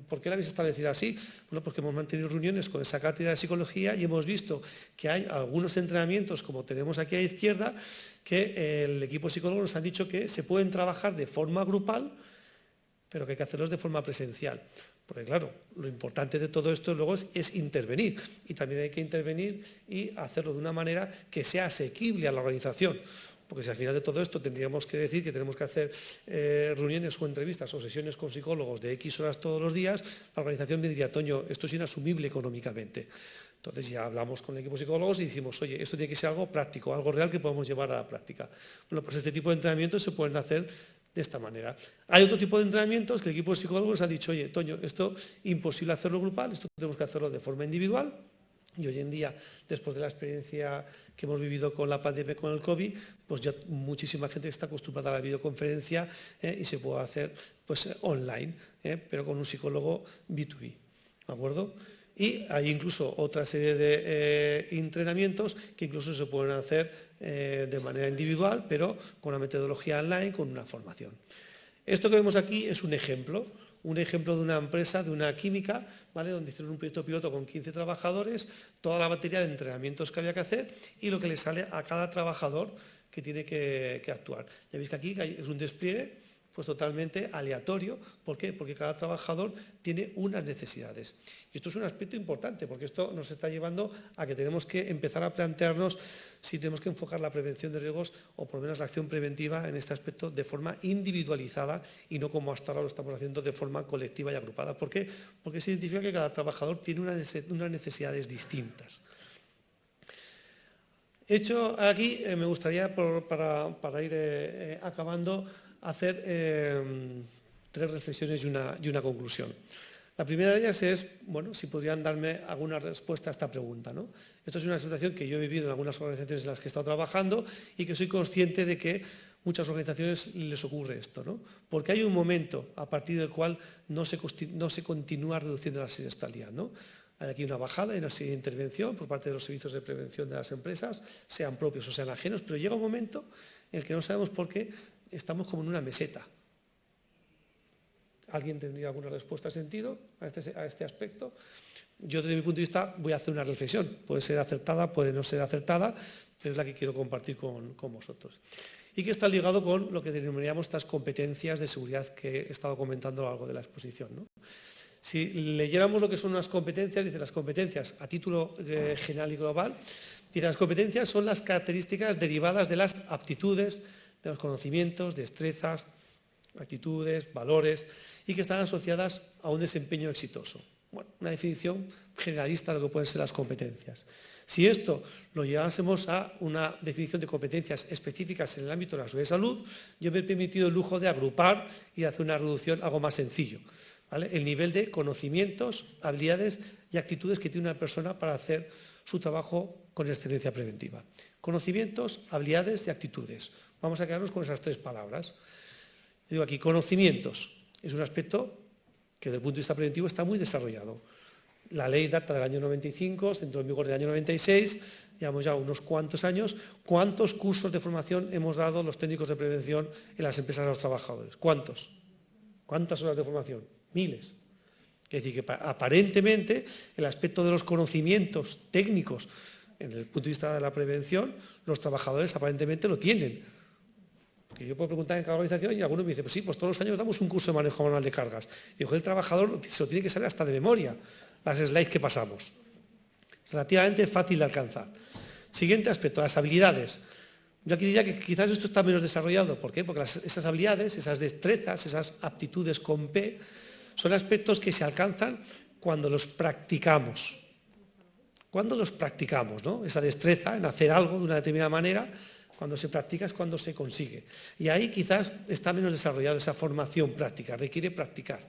por qué lo habéis establecido así? Bueno, porque hemos mantenido reuniones con esa cátedra de psicología y hemos visto que hay algunos entrenamientos, como tenemos aquí a la izquierda, que el equipo psicólogo nos ha dicho que se pueden trabajar de forma grupal, pero que hay que hacerlos de forma presencial. Porque claro, lo importante de todo esto luego es intervenir y también hay que intervenir y hacerlo de una manera que sea asequible a la organización. Porque si al final de todo esto tendríamos que decir que tenemos que hacer reuniones o entrevistas o sesiones con psicólogos de X horas todos los días, la organización me diría, Toño, esto es inasumible económicamente. Entonces ya hablamos con el equipo de psicólogos y decimos, oye, esto tiene que ser algo práctico, algo real que podemos llevar a la práctica. Bueno, pues este tipo de entrenamientos se pueden hacer de esta manera. Hay otro tipo de entrenamientos que el equipo de psicólogos ha dicho, oye, Toño, esto es imposible hacerlo grupal, esto tenemos que hacerlo de forma individual. Y hoy en día, después de la experiencia que hemos vivido con la pandemia, con el COVID, pues ya muchísima gente está acostumbrada a la videoconferencia y se puede hacer pues, online, pero con un psicólogo B2B, ¿de acuerdo? Y hay incluso otra serie de entrenamientos que incluso se pueden hacer de manera individual, pero con una metodología online, con una formación. Esto que vemos aquí es un ejemplo de una empresa, de una química, ¿vale? Donde hicieron un proyecto piloto con 15 trabajadores, toda la batería de entrenamientos que había que hacer y lo que le sale a cada trabajador que tiene que actuar. Ya veis que aquí es un despliegue pues totalmente aleatorio. ¿Por qué? Porque cada trabajador tiene unas necesidades. Y esto es un aspecto importante, porque esto nos está llevando a que tenemos que empezar a plantearnos si tenemos que enfocar la prevención de riesgos o por lo menos la acción preventiva en este aspecto de forma individualizada y no como hasta ahora lo estamos haciendo de forma colectiva y agrupada. ¿Por qué? Porque se identifica que cada trabajador tiene unas necesidades distintas. Hecho aquí, me gustaría, para ir acabando, hacer 3 reflexiones y una conclusión. La primera de ellas es, bueno, si podrían darme alguna respuesta a esta pregunta, ¿no? Esto es una situación que yo he vivido en algunas organizaciones en las que he estado trabajando y que soy consciente de que muchas organizaciones les ocurre esto, ¿no? Porque hay un momento a partir del cual no se continúa reduciendo la siniestralidad, ¿no? Hay aquí una bajada, hay una serie de intervención por parte de los servicios de prevención de las empresas, sean propios o sean ajenos, pero llega un momento en el que no sabemos por qué estamos como en una meseta. ¿Alguien tendría alguna respuesta a sentido a este aspecto? Yo, desde mi punto de vista, voy a hacer una reflexión. Puede ser acertada, puede no ser acertada, pero es la que quiero compartir con vosotros. Y que está ligado con lo que denominaríamos estas competencias de seguridad que he estado comentando a lo largo de la exposición, ¿no? Si leyéramos lo que son unas competencias, dice las competencias a título general y global, dice las competencias son las características derivadas de las aptitudes, de los conocimientos, destrezas, actitudes, valores, y que están asociadas a un desempeño exitoso. Bueno, una definición generalista de lo que pueden ser las competencias. Si esto lo llevásemos a una definición de competencias específicas en el ámbito de la seguridad y salud, yo me he permitido el lujo de agrupar y hacer una reducción algo más sencillo, ¿vale? El nivel de conocimientos, habilidades y actitudes que tiene una persona para hacer su trabajo con excelencia preventiva. Conocimientos, habilidades y actitudes. Vamos a quedarnos con esas tres palabras. Digo aquí, conocimientos. Es un aspecto que desde el punto de vista preventivo está muy desarrollado. La ley data del año 95, se entró en vigor del año 96, llevamos ya unos cuantos años. ¿Cuántos cursos de formación hemos dado los técnicos de prevención en las empresas a los trabajadores? ¿Cuántos? ¿Cuántas horas de formación? Miles. Es decir, que aparentemente el aspecto de los conocimientos técnicos en el punto de vista de la prevención, los trabajadores aparentemente lo tienen. Porque yo puedo preguntar en cada organización y alguno me dice, pues sí, pues todos los años damos un curso de manejo manual de cargas. Y digo, el trabajador se lo tiene que saber hasta de memoria, las slides que pasamos. Relativamente fácil de alcanzar. Siguiente aspecto, las habilidades. Yo aquí diría que quizás esto está menos desarrollado. ¿Por qué? Porque esas habilidades, esas destrezas, esas aptitudes con P, son aspectos que se alcanzan cuando los practicamos. Cuando los practicamos, ¿no? Esa destreza en hacer algo de una determinada manera, cuando se practica es cuando se consigue. Y ahí quizás está menos desarrollada esa formación práctica, requiere practicar.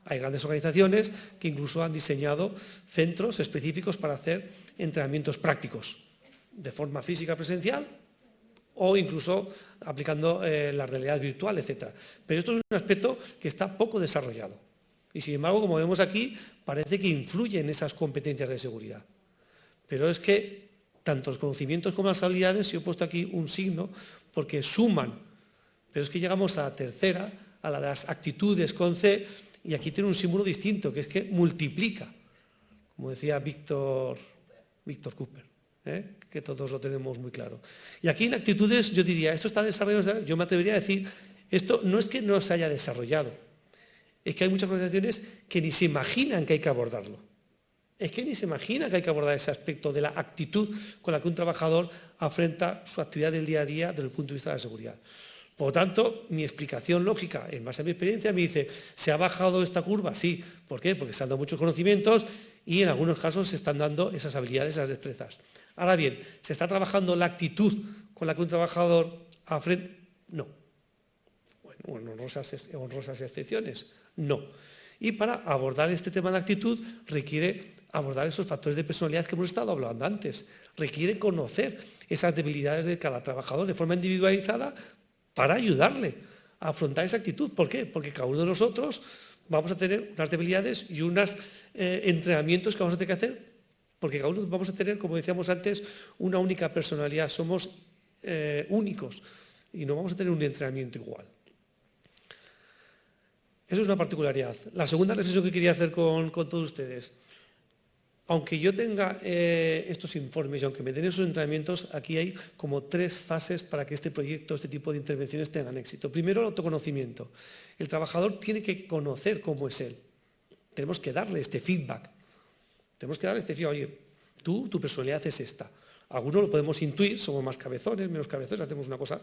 Hay grandes organizaciones que incluso han diseñado centros específicos para hacer entrenamientos prácticos, de forma física presencial o incluso aplicando la realidad virtual, etc. Pero esto es un aspecto que está poco desarrollado. Y sin embargo, como vemos aquí, parece que influye en esas competencias de seguridad. Pero es que tanto los conocimientos como las habilidades, yo he puesto aquí un signo, porque suman. Pero es que llegamos a la tercera, a la de las actitudes con C, y aquí tiene un símbolo distinto, que es que multiplica. Como decía Víctor Cooper, que todos lo tenemos muy claro. Y aquí en actitudes yo diría, esto está desarrollado, yo me atrevería a decir, esto no es que no se haya desarrollado, es que hay muchas organizaciones que ni se imaginan que hay que abordarlo. Es que ni se imagina que hay que abordar ese aspecto de la actitud con la que un trabajador afronta su actividad del día a día desde el punto de vista de la seguridad. Por lo tanto, mi explicación lógica, en base a mi experiencia, me dice, ¿se ha bajado esta curva? Sí. ¿Por qué? Porque se han dado muchos conocimientos y en algunos casos se están dando esas habilidades, esas destrezas. Ahora bien, ¿se está trabajando la actitud con la que un trabajador afronta? No. Bueno, honrosas excepciones, no. Y para abordar este tema de actitud requiere abordar esos factores de personalidad que hemos estado hablando antes. Requiere conocer esas debilidades de cada trabajador de forma individualizada para ayudarle a afrontar esa actitud. ¿Por qué? Porque cada uno de nosotros vamos a tener unas debilidades y unos entrenamientos que vamos a tener que hacer, porque cada uno vamos a tener, como decíamos antes, una única personalidad. Somos únicos y no vamos a tener un entrenamiento igual. Eso es una particularidad. La segunda reflexión que quería hacer con todos ustedes. Aunque yo tenga estos informes y aunque me den esos entrenamientos, aquí hay como 3 fases para que este proyecto, este tipo de intervenciones tengan éxito. Primero, el autoconocimiento. El trabajador tiene que conocer cómo es él. Tenemos que darle este feedback. Tenemos que darle este feedback. Oye, tu personalidad es esta. Algunos lo podemos intuir, somos más cabezones, menos cabezones, hacemos una cosa,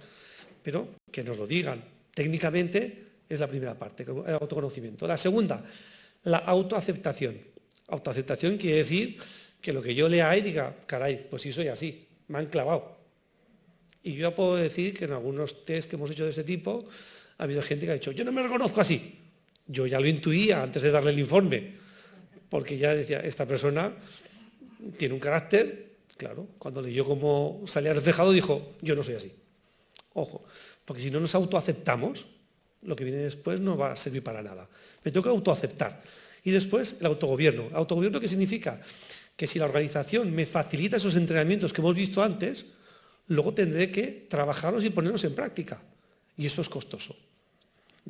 pero que nos lo digan. Técnicamente es la primera parte, el autoconocimiento. La segunda, la autoaceptación. Autoaceptación quiere decir que lo que yo lea y diga, caray, pues sí soy así, me han clavado. Y yo ya puedo decir que en algunos test que hemos hecho de ese tipo, ha habido gente que ha dicho, yo no me reconozco así. Yo ya lo intuía antes de darle el informe, porque ya decía, esta persona tiene un carácter, claro, cuando leyó cómo salía reflejado dijo, yo no soy así. Ojo, porque si no nos autoaceptamos, lo que viene después no va a servir para nada. Me tengo que autoaceptar. Y después el autogobierno. ¿Autogobierno qué significa? Que si la organización me facilita esos entrenamientos que hemos visto antes, luego tendré que trabajarlos y ponerlos en práctica. Y eso es costoso.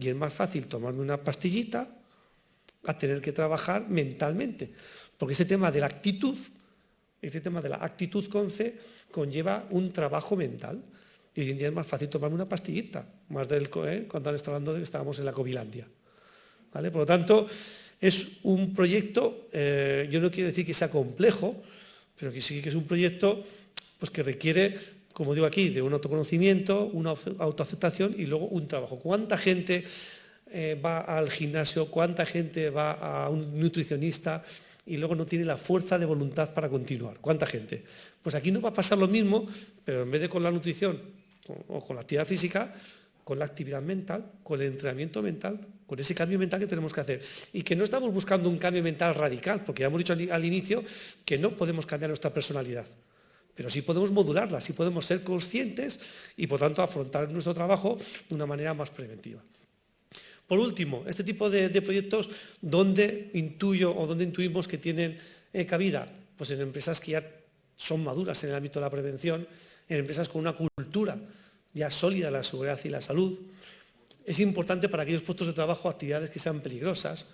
Y es más fácil tomarme una pastillita a tener que trabajar mentalmente. Porque ese tema de la actitud con C, conlleva un trabajo mental. Y hoy en día es más fácil tomarme una pastillita, más cuando han estado hablando de que estábamos en la Covilandia. ¿Vale? Por lo tanto, es un proyecto, yo no quiero decir que sea complejo, pero que sí que es un proyecto pues, que requiere como digo aquí, de un autoconocimiento, una autoaceptación y luego un trabajo. ¿Cuánta gente va al gimnasio? ¿Cuánta gente va a un nutricionista y luego no tiene la fuerza de voluntad para continuar? ¿Cuánta gente? Pues aquí no va a pasar lo mismo, pero en vez de con la nutrición o con la actividad física, con la actividad mental, con el entrenamiento mental, con ese cambio mental que tenemos que hacer. Y que no estamos buscando un cambio mental radical, porque ya hemos dicho al inicio que no podemos cambiar nuestra personalidad, pero sí podemos modularla, sí podemos ser conscientes y, por tanto, afrontar nuestro trabajo de una manera más preventiva. Por último, este tipo de proyectos, ¿dónde intuimos que tienen cabida? Pues en empresas que ya son maduras en el ámbito de la prevención, en empresas con una cultura ya sólida de la seguridad y la salud. Es importante para aquellos puestos de trabajo actividades que sean peligrosas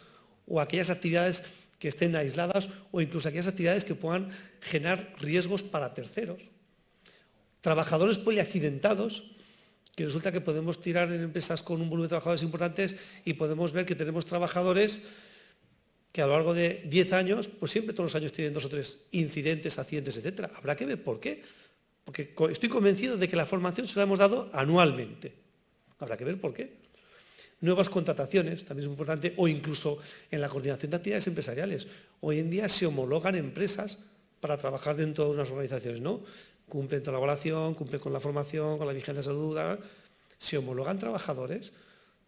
o aquellas actividades que estén aisladas o incluso aquellas actividades que puedan generar riesgos para terceros. Trabajadores poliaccidentados, que resulta que podemos tirar en empresas con un volumen de trabajadores importantes y podemos ver que tenemos trabajadores que a lo largo de 10 años, pues siempre todos los años tienen 2 o 3 incidentes, accidentes, etcétera. Habrá que ver por qué. Porque estoy convencido de que la formación se la hemos dado anualmente. Habrá que ver por qué. Nuevas contrataciones, también es muy importante, o incluso en la coordinación de actividades empresariales. Hoy en día se homologan empresas para trabajar dentro de unas organizaciones, ¿no? Cumplen toda la evaluación, cumplen con la formación, con la vigilancia de salud, se homologan trabajadores,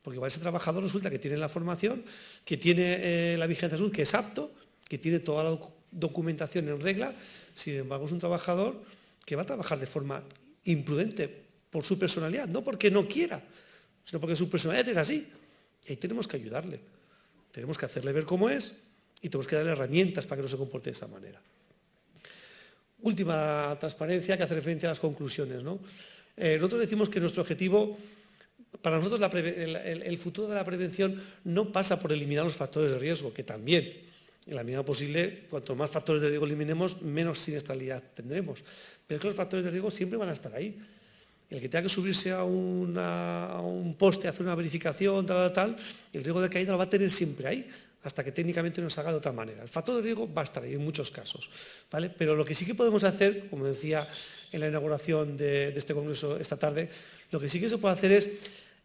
porque igual ese trabajador resulta que tiene la formación, que tiene la vigilancia de salud, que es apto, que tiene toda la documentación en regla, sin embargo es un trabajador que va a trabajar de forma imprudente por su personalidad, no porque no quiera, sino porque su personalidad es así. Y ahí tenemos que ayudarle, tenemos que hacerle ver cómo es y tenemos que darle herramientas para que no se comporte de esa manera. Última transparencia que hace referencia a las conclusiones, ¿no? Nosotros decimos que nuestro objetivo, para nosotros el futuro de la prevención no pasa por eliminar los factores de riesgo, que también, en la medida posible, cuanto más factores de riesgo eliminemos, menos siniestralidad tendremos. Pero es que los factores de riesgo siempre van a estar ahí. El que tenga que subirse a un poste, hacer una verificación, tal, el riesgo de caída lo va a tener siempre ahí, hasta que técnicamente nos haga de otra manera. El factor de riesgo va a estar ahí en muchos casos, ¿vale? Pero lo que sí que podemos hacer, como decía en la inauguración de este congreso esta tarde, lo que sí que se puede hacer es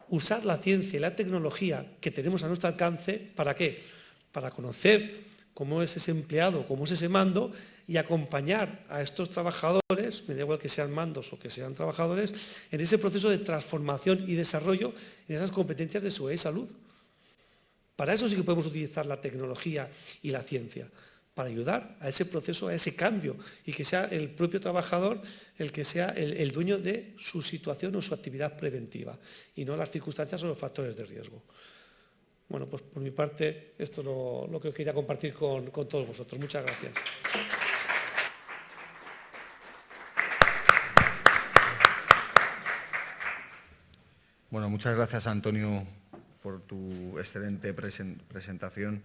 usar la ciencia y la tecnología que tenemos a nuestro alcance, ¿para qué? Para conocer cómo es ese empleado, cómo es ese mando y acompañar a estos trabajadores, me da igual que sean mandos o que sean trabajadores, en ese proceso de transformación y desarrollo en esas competencias de seguridad y salud. Para eso sí que podemos utilizar la tecnología y la ciencia, para ayudar a ese proceso, a ese cambio, y que sea el propio trabajador el que sea el dueño de su situación o su actividad preventiva, y no las circunstancias o los factores de riesgo. Bueno, pues por mi parte, esto es lo que quería compartir con todos vosotros. Muchas gracias. Bueno, muchas gracias, Antonio, por tu excelente presentación.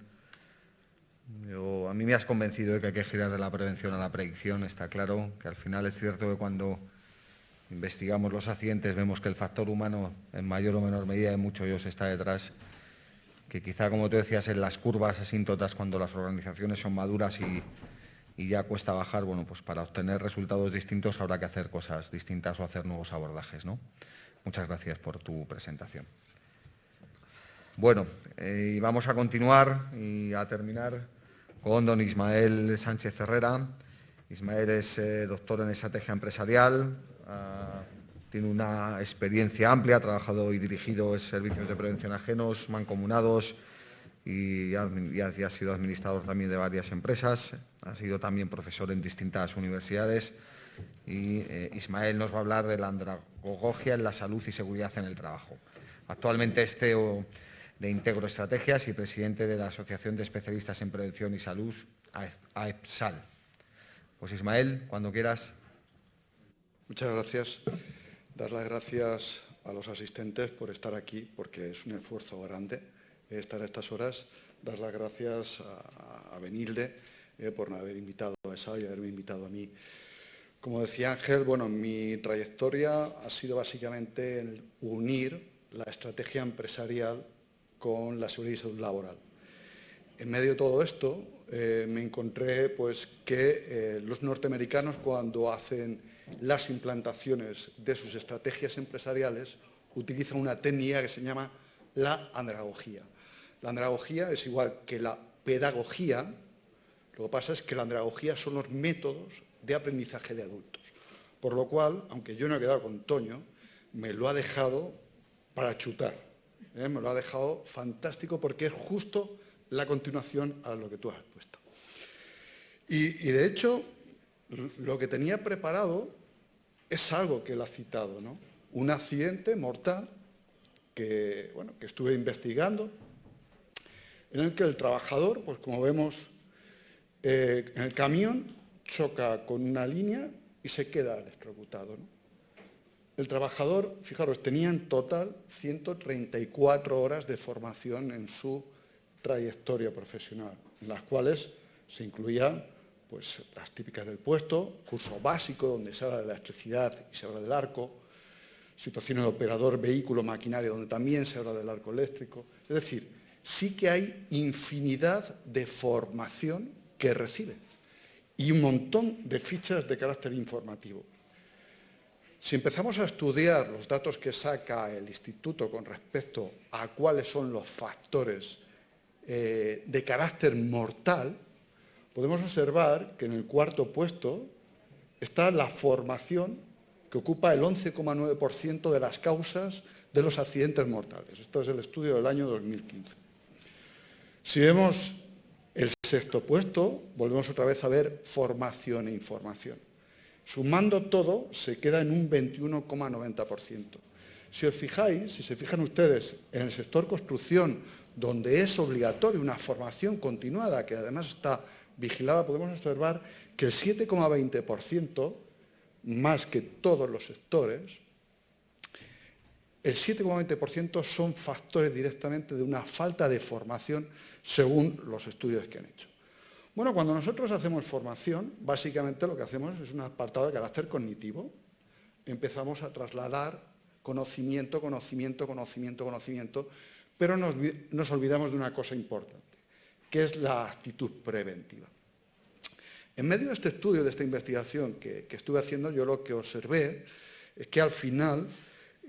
A mí me has convencido de que hay que girar de la prevención a la predicción. Está claro que al final es cierto que cuando investigamos los accidentes vemos que el factor humano, en mayor o menor medida, en muchos de ellos está detrás, que quizá, como tú decías, en las curvas asíntotas, cuando las organizaciones son maduras y ya cuesta bajar, bueno, pues para obtener resultados distintos habrá que hacer cosas distintas o hacer nuevos abordajes, ¿no? Muchas gracias por tu presentación. Bueno, y vamos a continuar y a terminar con don Ismael Sánchez Herrera. Ismael es doctor en estrategia empresarial, tiene una experiencia amplia, ha trabajado y dirigido servicios de prevención ajenos, mancomunados y ha sido administrador también de varias empresas. Ha sido también profesor en distintas universidades. Y Ismael nos va a hablar de la andragogia en la salud y seguridad en el trabajo. Actualmente es CEO de Integro Estrategias y presidente de la Asociación de Especialistas en Prevención y Salud, AEPSAL. Pues Ismael, cuando quieras. Muchas gracias. Dar las gracias a los asistentes por estar aquí, porque es un esfuerzo grande estar a estas horas. Dar las gracias a Benilde por no haber invitado a ESAL y haberme invitado a mí. Como decía Ángel, bueno, mi trayectoria ha sido básicamente el unir la estrategia empresarial con la seguridad y salud laboral. En medio de todo esto me encontré pues, que los norteamericanos, cuando hacen las implantaciones de sus estrategias empresariales, utilizan una técnica que se llama la andragogía. La andragogía es igual que la pedagogía, lo que pasa es que la andragogía son los métodos de aprendizaje de adultos. Por lo cual, aunque yo no he quedado con Toño, me lo ha dejado para chutar. Me lo ha dejado fantástico porque es justo la continuación a lo que tú has puesto. Y de hecho, lo que tenía preparado es algo que él ha citado, ¿no? Un accidente mortal que estuve investigando, en el que el trabajador, pues como vemos, en el camión choca con una línea y se queda electrocutado, ¿no? El trabajador, fijaros, tenía en total 134 horas de formación en su trayectoria profesional, en las cuales se incluían pues, las típicas del puesto, curso básico donde se habla de la electricidad y se habla del arco, situaciones de operador, vehículo, maquinaria, donde también se habla del arco eléctrico. Es decir, sí que hay infinidad de formación que recibe y un montón de fichas de carácter informativo. Si empezamos a estudiar los datos que saca el Instituto con respecto a cuáles son los factores de carácter mortal, podemos observar que en el cuarto puesto está la formación, que ocupa el 11,9% de las causas de los accidentes mortales. Esto es el estudio del año 2015. Si vemos el sexto puesto, volvemos otra vez a ver formación e información. Sumando todo, se queda en un 21,90%. Si os fijáis, si se fijan ustedes en el sector construcción, donde es obligatorio una formación continuada, que además está vigilada, podemos observar que el 7,20%, más que todos los sectores, el 7,20% son factores directamente de una falta de formación según los estudios que han hecho. Bueno, cuando nosotros hacemos formación, básicamente lo que hacemos es un apartado de carácter cognitivo. Empezamos a trasladar conocimiento, pero nos olvidamos de una cosa importante, que es la actitud preventiva. En medio de este estudio, de esta investigación que estuve haciendo, yo lo que observé es que al final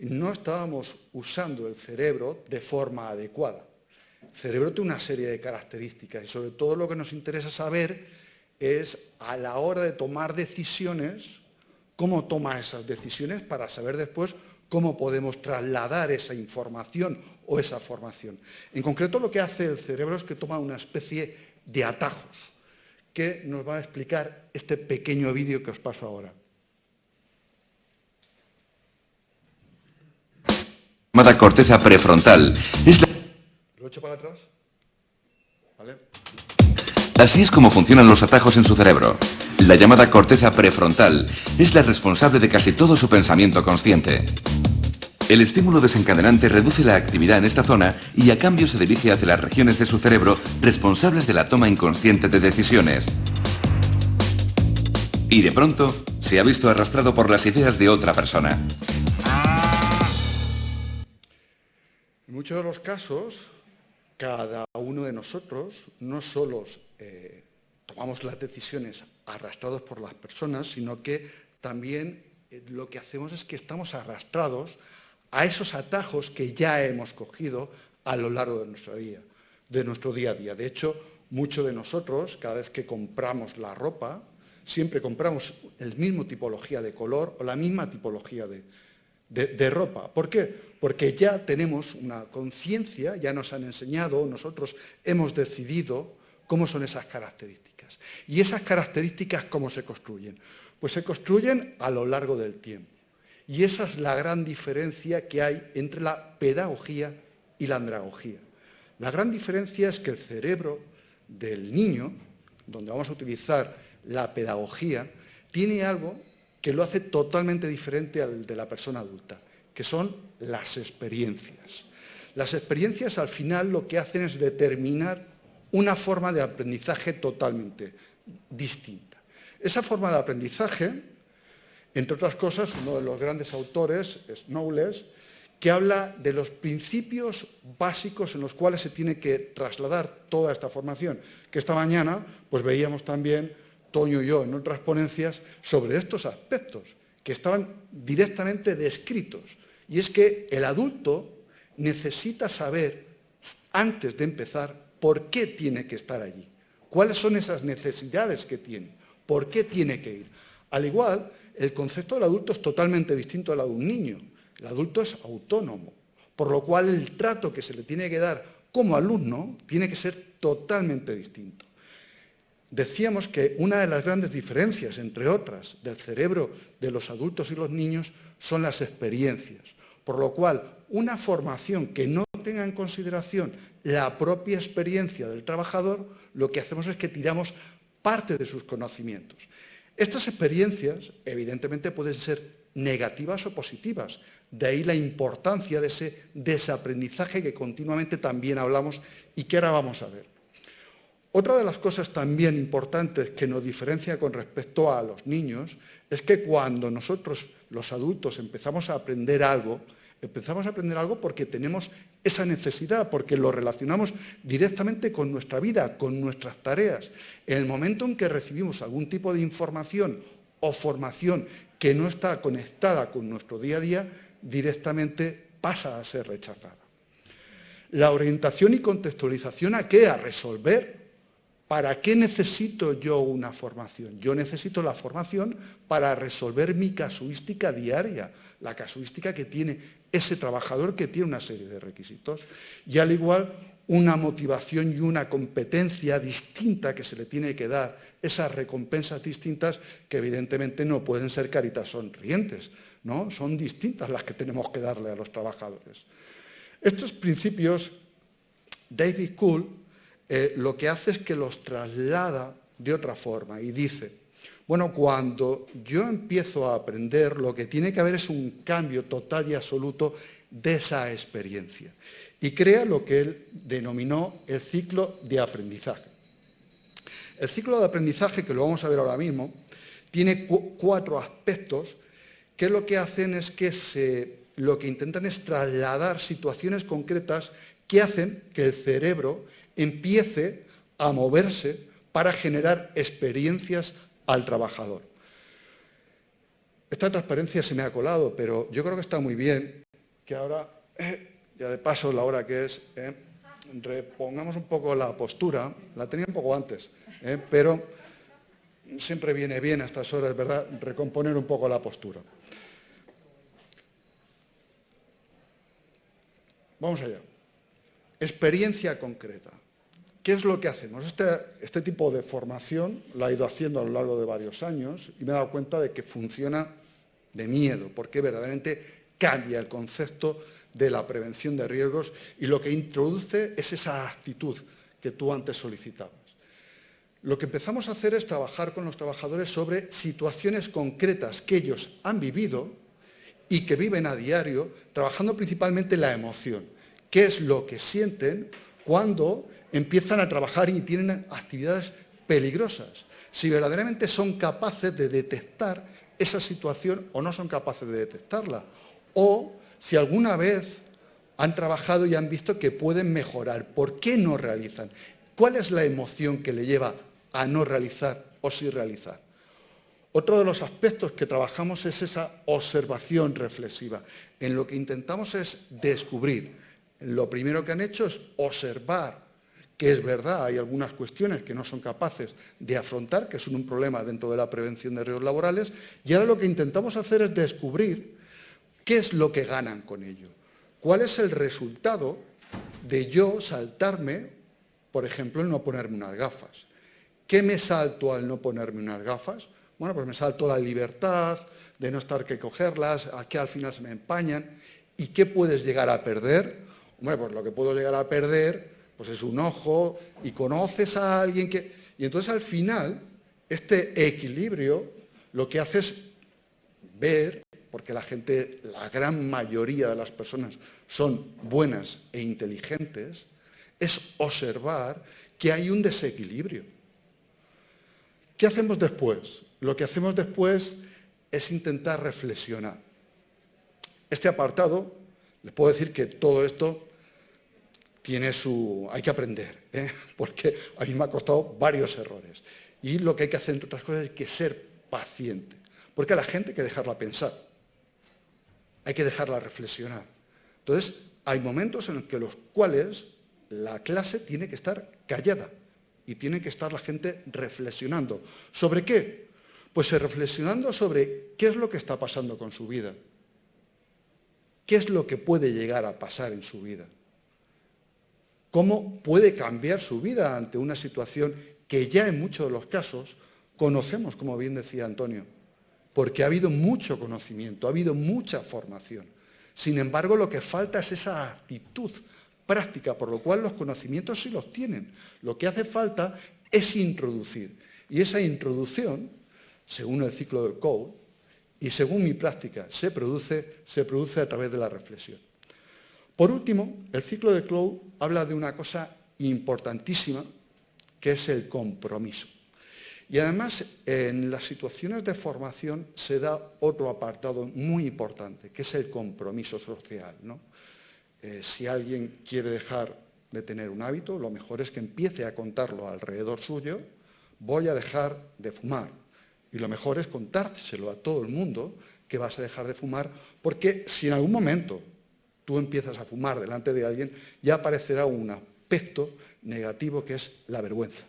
no estábamos usando el cerebro de forma adecuada. El cerebro tiene una serie de características y sobre todo lo que nos interesa saber es a la hora de tomar decisiones, cómo toma esas decisiones para saber después cómo podemos trasladar esa información o esa formación. En concreto lo que hace el cerebro es que toma una especie de atajos que nos va a explicar este pequeño vídeo que os paso ahora. Llamada corteza prefrontal. ¿Lo echo para atrás? ¿Vale? Así es como funcionan los atajos en su cerebro. La llamada corteza prefrontal es la responsable de casi todo su pensamiento consciente. El estímulo desencadenante reduce la actividad en esta zona y a cambio se dirige hacia las regiones de su cerebro responsables de la toma inconsciente de decisiones. Y de pronto se ha visto arrastrado por las ideas de otra persona. En muchos de los casos, cada uno de nosotros no solo tomamos las decisiones arrastrados por las personas, sino que también lo que hacemos es que estamos arrastrados a esos atajos que ya hemos cogido a lo largo de nuestro día a día. De hecho, muchos de nosotros, cada vez que compramos la ropa, siempre compramos el mismo tipología de color o la misma tipología de ropa. ¿Por qué? Porque ya tenemos una conciencia, ya nos han enseñado, nosotros hemos decidido cómo son esas características. ¿Y esas características cómo se construyen? Pues se construyen a lo largo del tiempo. Y esa es la gran diferencia que hay entre la pedagogía y la andragogía. La gran diferencia es que el cerebro del niño, donde vamos a utilizar la pedagogía, tiene algo que lo hace totalmente diferente al de la persona adulta, que son las experiencias. Las experiencias al final lo que hacen es determinar una forma de aprendizaje totalmente distinta. Esa forma de aprendizaje, entre otras cosas, uno de los grandes autores es Knowles, que habla de los principios básicos en los cuales se tiene que trasladar toda esta formación, que esta mañana pues veíamos también Toño y yo en otras ponencias sobre estos aspectos, que estaban directamente descritos. Y es que el adulto necesita saber, antes de empezar, por qué tiene que estar allí. ¿Cuáles son esas necesidades que tiene? ¿Por qué tiene que ir? Al igual, el concepto del adulto es totalmente distinto al de un niño. El adulto es autónomo, por lo cual el trato que se le tiene que dar como alumno tiene que ser totalmente distinto. Decíamos que una de las grandes diferencias, entre otras, del cerebro de los adultos y los niños son las experiencias, por lo cual una formación que no tenga en consideración la propia experiencia del trabajador, lo que hacemos es que tiramos parte de sus conocimientos. Estas experiencias, evidentemente, pueden ser negativas o positivas, de ahí la importancia de ese desaprendizaje que continuamente también hablamos y que ahora vamos a ver. Otra de las cosas también importantes que nos diferencia con respecto a los niños es que cuando nosotros, los adultos, empezamos a aprender algo porque tenemos esa necesidad, porque lo relacionamos directamente con nuestra vida, con nuestras tareas. En el momento en que recibimos algún tipo de información o formación que no está conectada con nuestro día a día, directamente pasa a ser rechazada. La orientación y contextualización, ¿a qué? A resolver. ¿Para qué necesito yo una formación? Yo necesito la formación para resolver mi casuística diaria, la casuística que tiene ese trabajador que tiene una serie de requisitos. Y al igual, una motivación y una competencia distinta que se le tiene que dar, esas recompensas distintas que evidentemente no pueden ser caritas sonrientes, ¿no? Son distintas las que tenemos que darle a los trabajadores. Estos principios, David Kuhl, lo que hace es que los traslada de otra forma y dice, bueno, cuando yo empiezo a aprender, lo que tiene que haber es un cambio total y absoluto de esa experiencia. Y crea lo que él denominó el ciclo de aprendizaje. El ciclo de aprendizaje, que lo vamos a ver ahora mismo, tiene 4 aspectos que lo que hacen es que lo que intentan es trasladar situaciones concretas que hacen que el cerebro empiece a moverse para generar experiencias al trabajador. Esta transparencia se me ha colado, pero yo creo que está muy bien que ahora, ya de paso, la hora que es, repongamos un poco la postura. La tenía un poco antes, pero siempre viene bien a estas horas, ¿verdad?, recomponer un poco la postura. Vamos allá. Experiencia concreta. ¿Qué es lo que hacemos? Este tipo de formación la he ido haciendo a lo largo de varios años y me he dado cuenta de que funciona de miedo, porque verdaderamente cambia el concepto de la prevención de riesgos y lo que introduce es esa actitud que tú antes solicitabas. Lo que empezamos a hacer es trabajar con los trabajadores sobre situaciones concretas que ellos han vivido y que viven a diario, trabajando principalmente la emoción. ¿Qué es lo que sienten cuando empiezan a trabajar y tienen actividades peligrosas? Si verdaderamente son capaces de detectar esa situación o no son capaces de detectarla. O si alguna vez han trabajado y han visto que pueden mejorar, ¿por qué no realizan? ¿Cuál es la emoción que le lleva a no realizar o sí realizar? Otro de los aspectos que trabajamos es esa observación reflexiva. En lo que intentamos es descubrir. Lo primero que han hecho es observar que es verdad, hay algunas cuestiones que no son capaces de afrontar, que son un problema dentro de la prevención de riesgos laborales, y ahora lo que intentamos hacer es descubrir qué es lo que ganan con ello. ¿Cuál es el resultado de yo saltarme, por ejemplo, el no ponerme unas gafas? ¿Qué me salto al no ponerme unas gafas? Bueno, pues me salto la libertad de no estar que cogerlas, a que al final se me empañan. ¿Y qué puedes llegar a perder? Bueno, pues lo que puedo llegar a perder pues es un ojo y conoces a alguien que... Y entonces al final, este equilibrio lo que hace es ver, porque la gente, la gran mayoría de las personas son buenas e inteligentes, es observar que hay un desequilibrio. ¿Qué hacemos después? Lo que hacemos después es intentar reflexionar. Este apartado, les puedo decir que todo esto hay que aprender, porque a mí me ha costado varios errores. Y lo que hay que hacer, entre otras cosas, es que ser paciente. Porque a la gente hay que dejarla pensar, hay que dejarla reflexionar. Entonces, hay momentos en los cuales la clase tiene que estar callada y tiene que estar la gente reflexionando. ¿Sobre qué? Pues reflexionando sobre qué es lo que está pasando con su vida, qué es lo que puede llegar a pasar en su vida, cómo puede cambiar su vida ante una situación que ya en muchos de los casos conocemos, como bien decía Antonio, porque ha habido mucho conocimiento, ha habido mucha formación. Sin embargo, lo que falta es esa actitud práctica, por lo cual los conocimientos sí los tienen. Lo que hace falta es introducir. Y esa introducción, según el ciclo del Code y según mi práctica, se produce a través de la reflexión. Por último, el ciclo de Cloud habla de una cosa importantísima, que es el compromiso. Y además, en las situaciones de formación se da otro apartado muy importante, que es el compromiso social, ¿no? Si alguien quiere dejar de tener un hábito, lo mejor es que empiece a contarlo alrededor suyo: voy a dejar de fumar. Y lo mejor es contárselo a todo el mundo que vas a dejar de fumar, porque si en algún momento tú empiezas a fumar delante de alguien, ya aparecerá un aspecto negativo que es la vergüenza.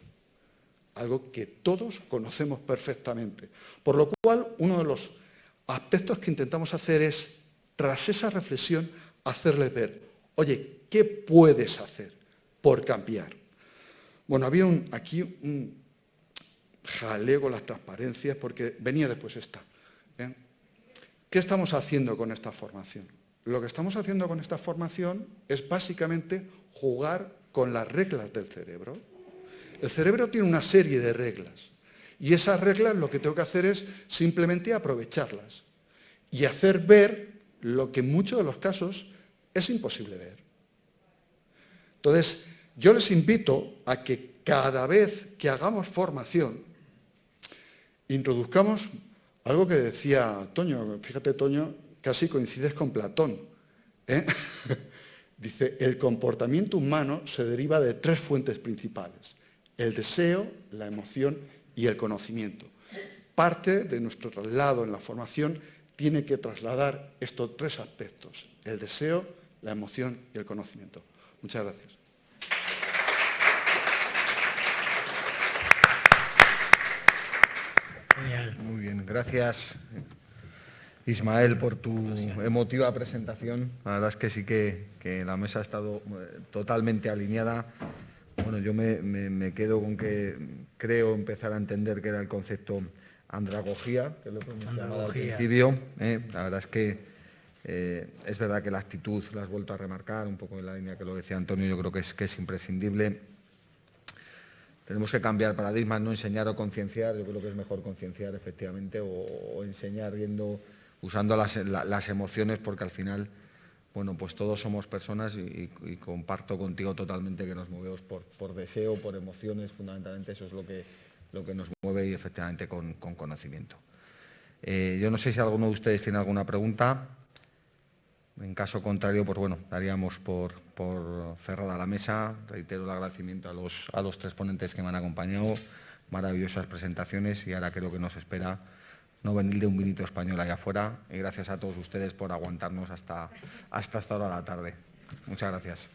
Algo que todos conocemos perfectamente. Por lo cual, uno de los aspectos que intentamos hacer es, tras esa reflexión, hacerles ver, oye, ¿qué puedes hacer por cambiar? Bueno, había aquí un jaleo con las transparencias, porque venía después esta. ¿Qué estamos haciendo con esta formación? Lo que estamos haciendo con esta formación es básicamente jugar con las reglas del cerebro. El cerebro tiene una serie de reglas y esas reglas lo que tengo que hacer es simplemente aprovecharlas y hacer ver lo que en muchos de los casos es imposible ver. Entonces, yo les invito a que cada vez que hagamos formación introduzcamos algo que decía Toño. Fíjate, Toño, casi coincides con Platón, ¿eh? Dice, el comportamiento humano se deriva de 3 fuentes principales: el deseo, la emoción y el conocimiento. Parte de nuestro traslado en la formación tiene que trasladar estos 3 aspectos: el deseo, la emoción y el conocimiento. Muchas gracias. Genial. Muy bien, gracias Ismael por tu emotiva presentación. La verdad es que sí que la mesa ha estado totalmente alineada. Bueno, yo me quedo con que creo empezar a entender qué era el concepto andragogía, que lo hemos llamado al principio. La verdad es que es verdad que la actitud la has vuelto a remarcar, un poco en la línea que lo decía Antonio. Yo creo que es imprescindible. Tenemos que cambiar paradigmas, no enseñar o concienciar. Yo creo que es mejor concienciar, efectivamente, o enseñar usando las emociones, porque al final, bueno, pues todos somos personas y comparto contigo totalmente que nos movemos por deseo, por emociones. Fundamentalmente eso es lo que nos mueve, y efectivamente con conocimiento. Yo no sé si alguno de ustedes tiene alguna pregunta. En caso contrario, pues bueno, daríamos por cerrada la mesa. Reitero el agradecimiento a los 3 ponentes que me han acompañado. Maravillosas presentaciones, y ahora creo que nos espera no venir de un vinito español allá afuera. Y gracias a todos ustedes por aguantarnos hasta esta hora de la tarde. Muchas gracias.